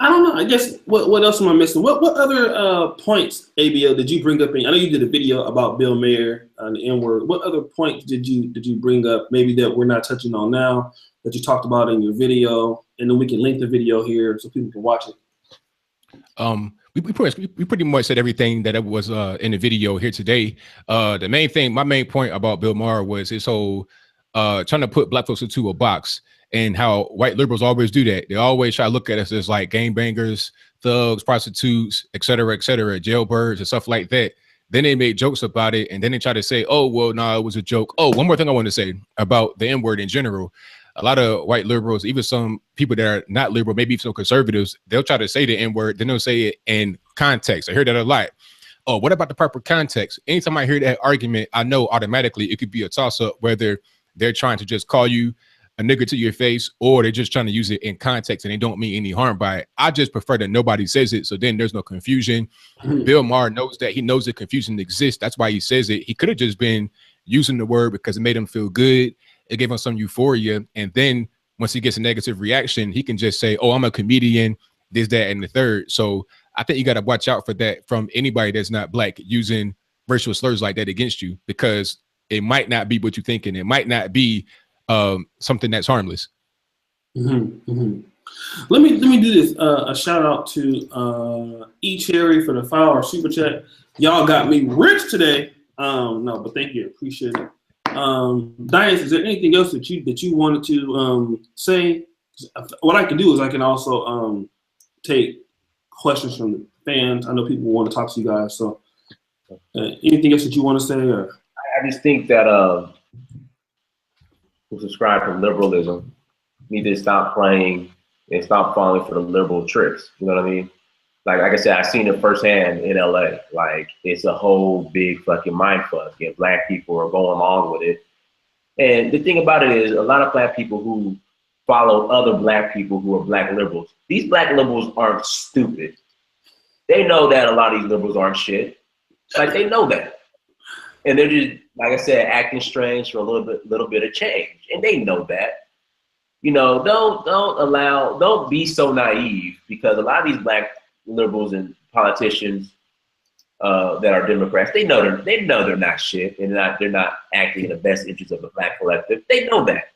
Speaker 1: I don't know. I guess what else am I missing? What other points, ABL, did you bring up? I know you did a video about Bill Maher and the N-word. What other points did you bring up? Maybe that we're not touching on now that you talked about in your video, and then we can link the video here so people can watch it.
Speaker 3: We pretty much said everything that was in the video here today. The main thing, my main point about Bill Maher was his whole trying to put Black folks into a box, and how white liberals always do that. They always try to look at us as like gangbangers, thugs, prostitutes, et cetera, jailbirds and stuff like that. Then they made jokes about it, and then they try to say, oh, well, no, it was a joke. Oh, one more thing I want to say about the N-word in general. A lot of white liberals, even some people that are not liberal, maybe some conservatives, they'll try to say the N-word, then they'll say it in context. I hear that a lot. Oh, what about the proper context? Anytime I hear that argument, I know automatically it could be a toss-up, whether they're trying to just call you a nigger to your face, or they're just trying to use it in context and they don't mean any harm by it. I just prefer that nobody says it, so then there's no confusion. Bill Maher knows that. He knows that confusion exists. That's why he says it. He could have just been using the word because it made him feel good. It gave him some euphoria. And then once he gets a negative reaction, he can just say, oh, I'm a comedian, this, that, and the third. So I think you got to watch out for that from anybody that's not Black, using racial slurs like that against you, because it might not be what you think, and it might not be something that's harmless.
Speaker 1: Mm-hmm, mm-hmm. Let me do this. A shout out to E Cherry for the $5 super chat. Y'all got me rich today. No, but thank you, appreciate it. Dynast, is there anything else that you wanted to say? What I can do is I can also take questions from the fans. I know people want to talk to you guys. So, anything else that you want to say? Or
Speaker 2: I just think that who subscribe to liberalism need to stop playing and stop falling for the liberal tricks. You know what I mean? Like I said, I've seen it firsthand in LA. Like, it's a whole big fucking mindfuck, and black people are going along with it. And the thing about it is, a lot of black people who follow other black people who are black liberals, these black liberals aren't stupid. They know that a lot of these liberals aren't shit. Like, they know that. And they're just, like I said, acting strange for a little bit of change. And they know that. You know, don't be so naive, because a lot of these black liberals and politicians that are Democrats, they know they're not shit, and they're not acting in the best interest of the black collective. They know that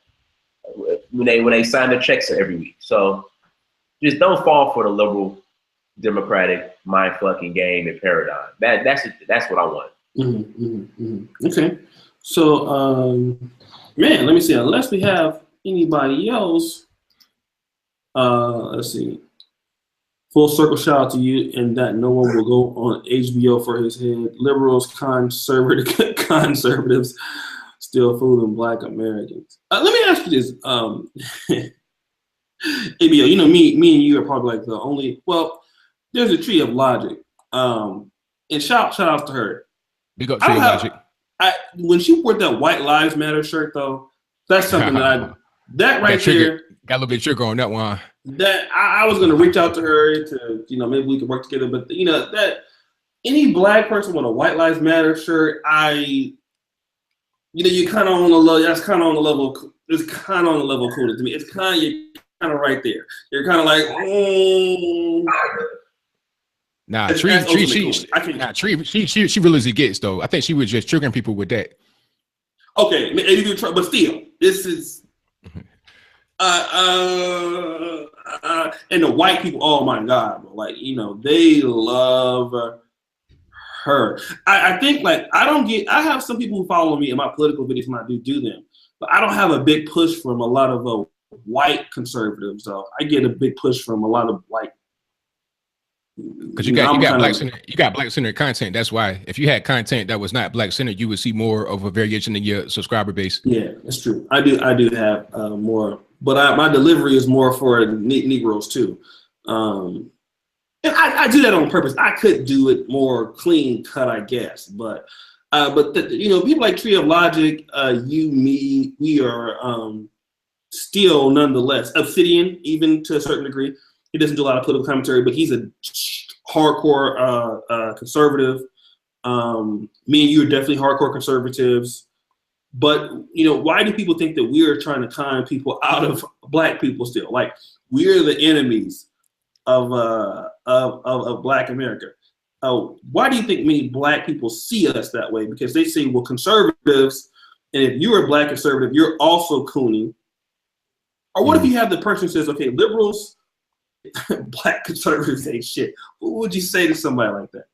Speaker 2: when they sign their checks every week. So just don't fall for the liberal Democratic mind fucking game and paradigm. That's what I want.
Speaker 1: Mm-hmm, mm-hmm, mm-hmm. Okay, so man, let me see. Unless we have anybody else, let's see. Full circle shout out to you, and that no one will go on HBO for his head. Liberals, conservatives still fooling black Americans. Let me ask you this. ABO, you know, me and you are probably like the only, well, there's a tree of logic. And shout out to her.
Speaker 3: Big up Tree of Logic.
Speaker 1: When she wore that White Lives Matter shirt, though, that's something that right there.
Speaker 3: Got a little bit trigger on that one.
Speaker 1: That I was gonna reach out to her to, you know, maybe we could work together. But you know, that any black person with a White Lives Matter shirt, you know, you kind of on the level. That's kind of on the level. It's kind of on the level cool to me. It's you're kind of right there. You're kind of like,
Speaker 3: Nah, Tree really as it gets though. I think she was just triggering people with that.
Speaker 1: Okay, but still, this is. And the white people, oh my God, bro, like, you know, they love her. I think, like, I have some people who follow me in my political videos when I do them, but I don't have a big push from a lot of white conservatives, though. I get a big push from a lot of white.
Speaker 3: Because you got black centered content. That's why if you had content that was not black centered, you would see more of a variation in your subscriber base.
Speaker 1: Yeah, that's true. I do have more. But my delivery is more for Negroes too, and I do that on purpose. I could do it more clean cut, I guess. But you know, people like Tree of Logic, you, me, we are still nonetheless Obsidian, even to a certain degree. He doesn't do a lot of political commentary, but he's a hardcore conservative. Me and you are definitely hardcore conservatives. But, you know, why do people think that we are trying to con people out of black people still? Like, we're the enemies of black America. Why do you think many black people see us that way? Because they say, well, conservatives, and if you're a black conservative, you're also cooning. Or what if you have the person who says, okay, liberals, black conservatives ain't shit. What would you say to somebody like that?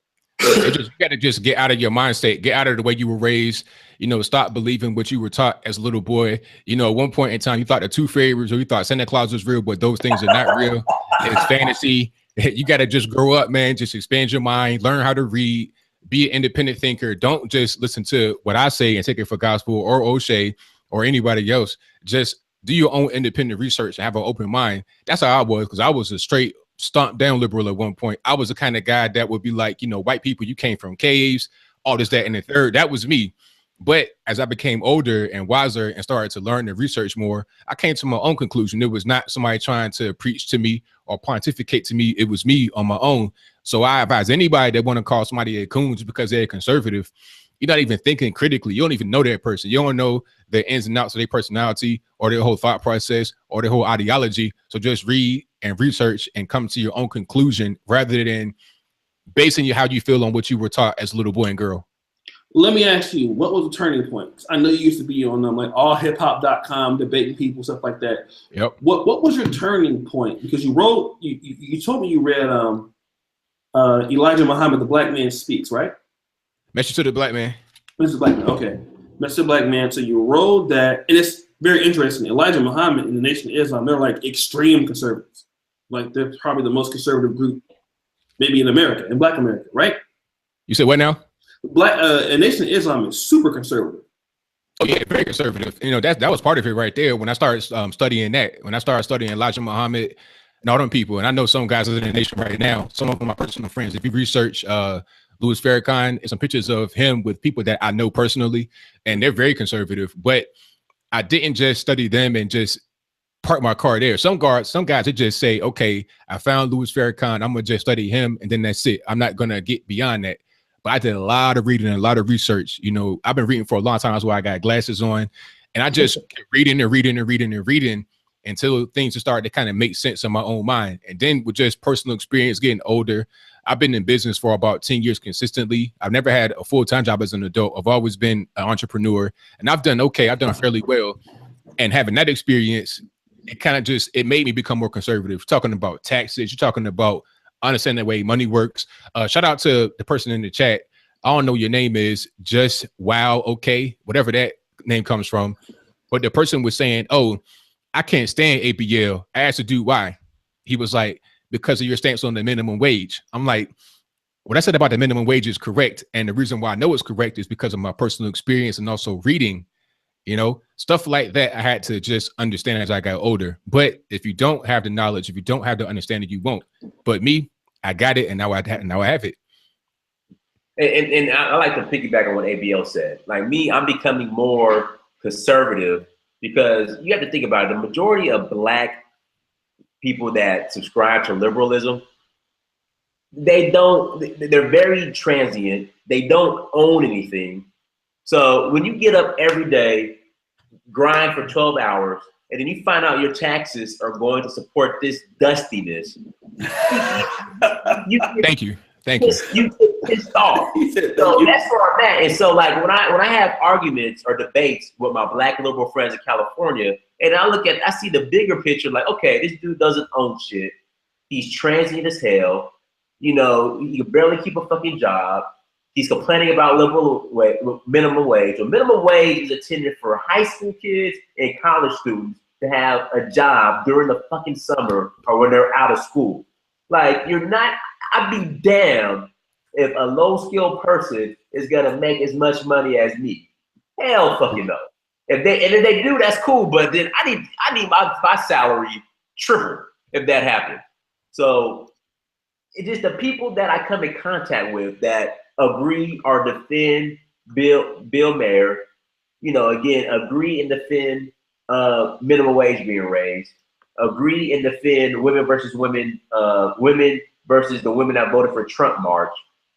Speaker 3: You got to just get out of your mind state, get out of the way you were raised, you know, stop believing what you were taught as a little boy. You know, at one point in time, you thought the Tooth Fairy or you thought Santa Claus was real, but those things are not real. It's fantasy. You got to just grow up, man. Just expand your mind, learn how to read, be an independent thinker. Don't just listen to what I say and take it for gospel or O'Shea or anybody else. Just do your own independent research and have an open mind. That's how I was, because I was a straight stomped down liberal at one point. I was the kind of guy that would be like, you know, white people, you came from caves, all this, that, and the third. That was me. But as I became older and wiser and started to learn and research more, I came to my own conclusion. It was not somebody trying to preach to me or pontificate to me. It was me on my own. So I advise anybody that want to call somebody a coon just because they're conservative, you're not even thinking critically. You don't even know that person. You don't know the ins and outs of their personality or their whole thought process or their whole ideology. So just read and research and come to your own conclusion rather than basing how you feel on what you were taught as a little boy and girl.
Speaker 1: Let me ask you, what was the turning point? I know you used to be on like allhiphop.com debating people, stuff like that.
Speaker 3: Yep.
Speaker 1: What was your turning point? Because you wrote, you told me you read Elijah Muhammad, The Black Man Speaks, right?
Speaker 3: Message to the Black Man.
Speaker 1: Mr. Black Man, okay. Mr. Black Man, so you wrote that, and it's very interesting. Elijah Muhammad and the Nation of Islam, they're like extreme conservatives. Like they're probably the most conservative group, maybe in America, in Black America, right?
Speaker 3: You said what now?
Speaker 1: A Nation of Islam is super conservative.
Speaker 3: Oh yeah, very conservative. You know, that was part of it right there. When I started studying that, when I started studying Elijah Muhammad and all them people, and I know some guys in the nation right now, some of them are my personal friends. If you research Louis Farrakhan and some pictures of him with people that I know personally, and they're very conservative. But I didn't just study them and just park my car there. Some guys would just say, okay, I found Louis Farrakhan, I'm gonna just study him, and then that's it. I'm not gonna get beyond that. But I did a lot of reading and a lot of research. You know, I've been reading for a long time. That's why I got glasses on. And I just kept reading until things started to kind of make sense in my own mind. And then with just personal experience, getting older, I've been in business for about 10 years consistently. I've never had a full-time job as an adult. I've always been an entrepreneur, and I've done okay. I've done fairly well. And having that experience, it kind of it made me become more conservative. You're talking about taxes. You're talking about understanding the way money works. Shout out to the person in the chat. I don't know your name is, just wow, okay, whatever that name comes from. But the person was saying, oh, I can't stand ABL. I asked the dude why. He was like, because of your stance on the minimum wage. I'm like, what I said about the minimum wage is correct. And the reason why I know it's correct is because of my personal experience and also reading, you know, stuff like that. I had to just understand as I got older. But if you don't have the knowledge, if you don't have the understanding, you won't. But me, I got it, and now I have it.
Speaker 2: And I like to piggyback on what ABL said. Like me, I'm becoming more conservative because you have to think about it. The majority of Black people that subscribe to liberalism, they're very transient. They don't own anything. So when you get up every day, grind for 12 hours, and then you find out your taxes are going to support this dustiness,
Speaker 3: Thank you.
Speaker 2: You get pissed off. So that's where I'm at. And so like when I have arguments or debates with my Black liberal friends in California, and I see the bigger picture, like, okay, this dude doesn't own shit. He's transient as hell. You know, he can barely keep a fucking job. He's complaining about minimum wage. Well, minimum wage is intended for high school kids and college students to have a job during the fucking summer or when they're out of school. Like, I'd be damned if a low-skilled person is gonna make as much money as me. Hell fucking no. If they do, that's cool. But then I need my salary triple if that happens. So it's just the people that I come in contact with that agree or defend Bill Maher, you know, again, agree and defend minimum wage being raised, agree and defend women versus women versus the women that voted for Trump march,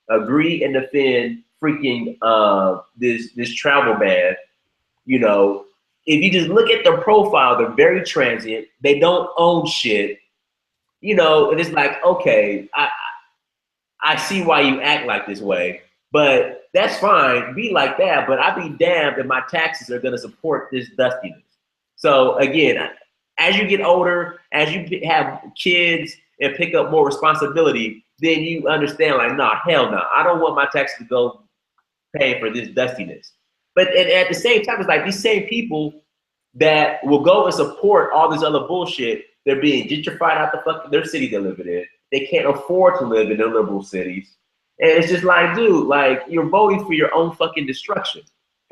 Speaker 2: agree and defend freaking this travel ban. You know, if you just look at their profile, they're very transient. They don't own shit. You know, and it's like, okay, I see why you act like this way, but that's fine. Be like that, but I'd be damned if my taxes are gonna support this dustiness. So again, as you get older, as you have kids and pick up more responsibility, then you understand like, nah, hell no. I don't want my taxes to go paying for this dustiness. But at the same time, it's like these same people that will go and support all this other bullshit, they're being gentrified out their city they're living in. They can't afford to live in their liberal cities. And it's just like, dude, like you're voting for your own fucking destruction.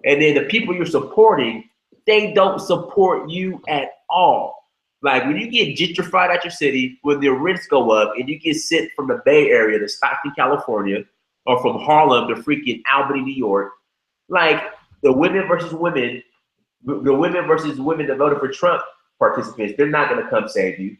Speaker 2: And then the people you're supporting, they don't support you at all. Like when you get gentrified at your city, when the rents go up and you get sent from the Bay Area to Stockton, California, or from Harlem to freaking Albany, New York, like the women versus women that voted for Trump participants, they're not gonna come save you.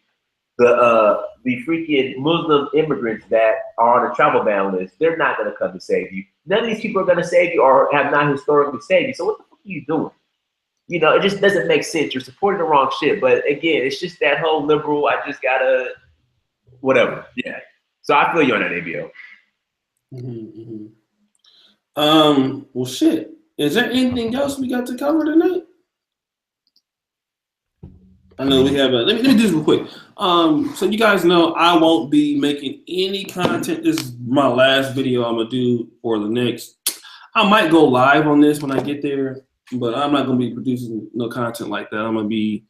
Speaker 2: The freaking Muslim immigrants that are on the travel ban list, they're not gonna come to save you. None of these people are gonna save you or have not historically saved you. So what the fuck are you doing? You know, it just doesn't make sense. You're supporting the wrong shit. But again, it's just that whole liberal, I just gotta, whatever. Yeah. So I feel you on that, ABO.
Speaker 1: Mm-hmm, mm-hmm. Well, shit. Is there anything else we got to cover tonight? I know we have let me do this real quick. So you guys know I won't be making any content. This is my last video I'm gonna do for the next. I might go live on this when I get there, but I'm not gonna be producing no content like that. I'm gonna be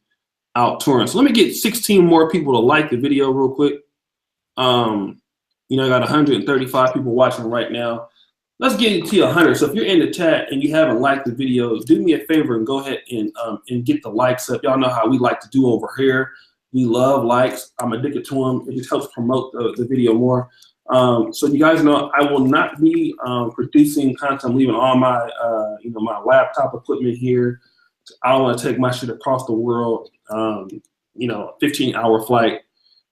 Speaker 1: out touring. So let me get 16 more people to like the video real quick. You know, I got 135 people watching right now. Let's get it to 100. So if you're in the chat and you haven't liked the video, do me a favor and go ahead and get the likes up. Y'all know how we like to do over here. We love likes. I'm addicted to them. It just helps promote the video more. So you guys know I will not be producing content. I'm leaving all my you know, my laptop equipment here. I don't want to take my shit across the world. You know, 15-hour flight.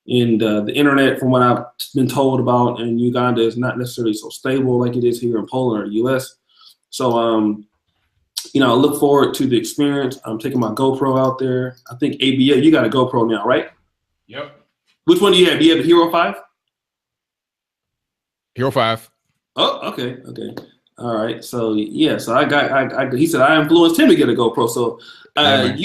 Speaker 1: And the internet, from what I've been told about in Uganda, is not necessarily so stable like it is here in Poland or the US. So, you know, I look forward to the experience. I'm taking my GoPro out there. I think ABA, you got a GoPro now, right?
Speaker 3: Yep.
Speaker 1: Which one do you have? Do you have the Hero 5?
Speaker 3: Hero 5.
Speaker 1: Oh, okay, okay. All right. So yeah, so he said I influenced him to get a GoPro. So Dynast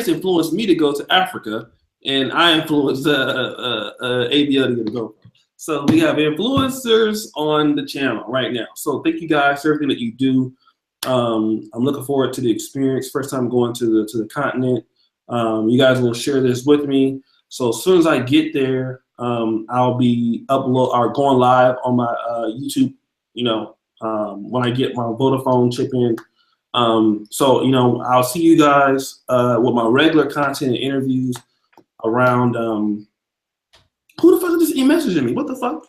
Speaker 1: influenced me to go to Africa. And I influenced ABL to get a GoPro. So we have influencers on the channel right now. So thank you guys for everything that you do. I'm looking forward to the experience. First time going to the continent. You guys will share this with me. So as soon as I get there, I'll be going live on my YouTube. You know, when I get my Vodafone chip in. So you know, I'll see you guys with my regular content and interviews. Around who the fuck is this messaging me? What the fuck?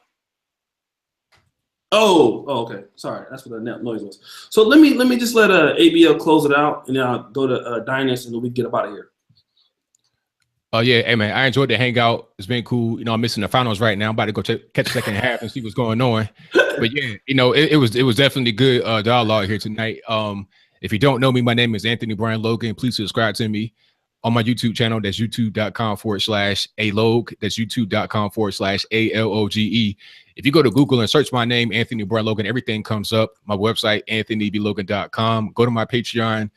Speaker 1: Oh, okay. Sorry, that's what that noise was. So let me just let ABL close it out, and then I'll go to Dynast, and then we get up out of here.
Speaker 3: Oh yeah, hey man, I enjoyed the hangout. It's been cool. You know, I'm missing the finals right now. I'm about to go catch the second half and see what's going on. But yeah, you know, it was definitely good dialogue here tonight. If you don't know me, my name is Anthony Brian Logan. Please subscribe to me on my YouTube channel. That's youtube.com/alog. That's youtube.com/ALOGE. If you go to Google and search my name, Anthony Brian Logan, everything comes up. My website, anthonyblogan.com. Go to my Patreon,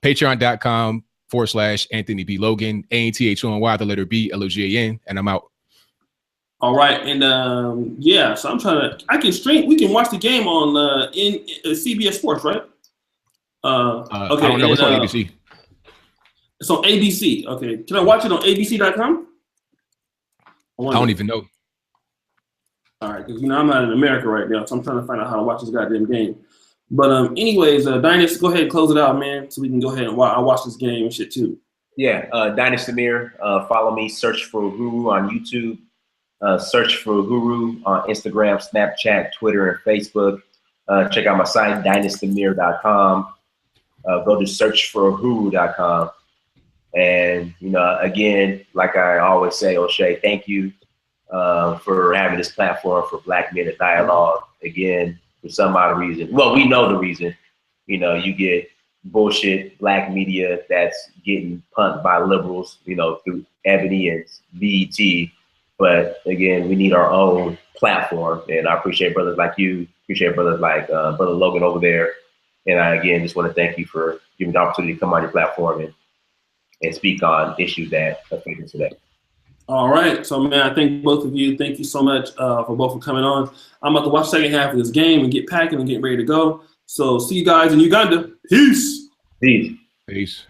Speaker 3: patreon.com/AnthonyBLogan, ANTHONY, the letter B, LOGAN, and I'm out.
Speaker 1: All right, and yeah, so I'm trying to. I can stream. We can watch the game on in CBS Sports, right? Okay.
Speaker 3: I don't know. It's on ABC.
Speaker 1: It's on ABC. Okay. Can I watch it on ABC.com?
Speaker 3: I don't even know.
Speaker 1: All right, because you know I'm not in America right now, so I'm trying to find out how to watch this goddamn game. But anyways, Dynast, go ahead and close it out, man, so we can go ahead and watch this game and shit too.
Speaker 2: Yeah, Dynast Amir. Follow me. Searchforuhuru on YouTube. Searchforuhuru on Instagram, Snapchat, Twitter, and Facebook. Check out my site, dynastamir.com. Go to searchforuhuru.com. And, you know, again, like I always say, O'Shea, thank you for having this platform for Black Men in Dialogue. Again, for some odd reason. Well, we know the reason. You know, you get bullshit Black media that's getting punked by liberals, you know, through Ebony and BET. But again, we need our own platform. And I appreciate brothers like you, appreciate brothers like Brother Logan over there. And I, again, just want to thank you for giving the opportunity to come on your platform and speak on issues that affect us today.
Speaker 1: All right. So, man, I thank both of you. Thank you so much for coming on. I'm about to watch the second half of this game and get packing and get ready to go. So see you guys in Uganda. Peace.
Speaker 2: Peace.
Speaker 3: Peace.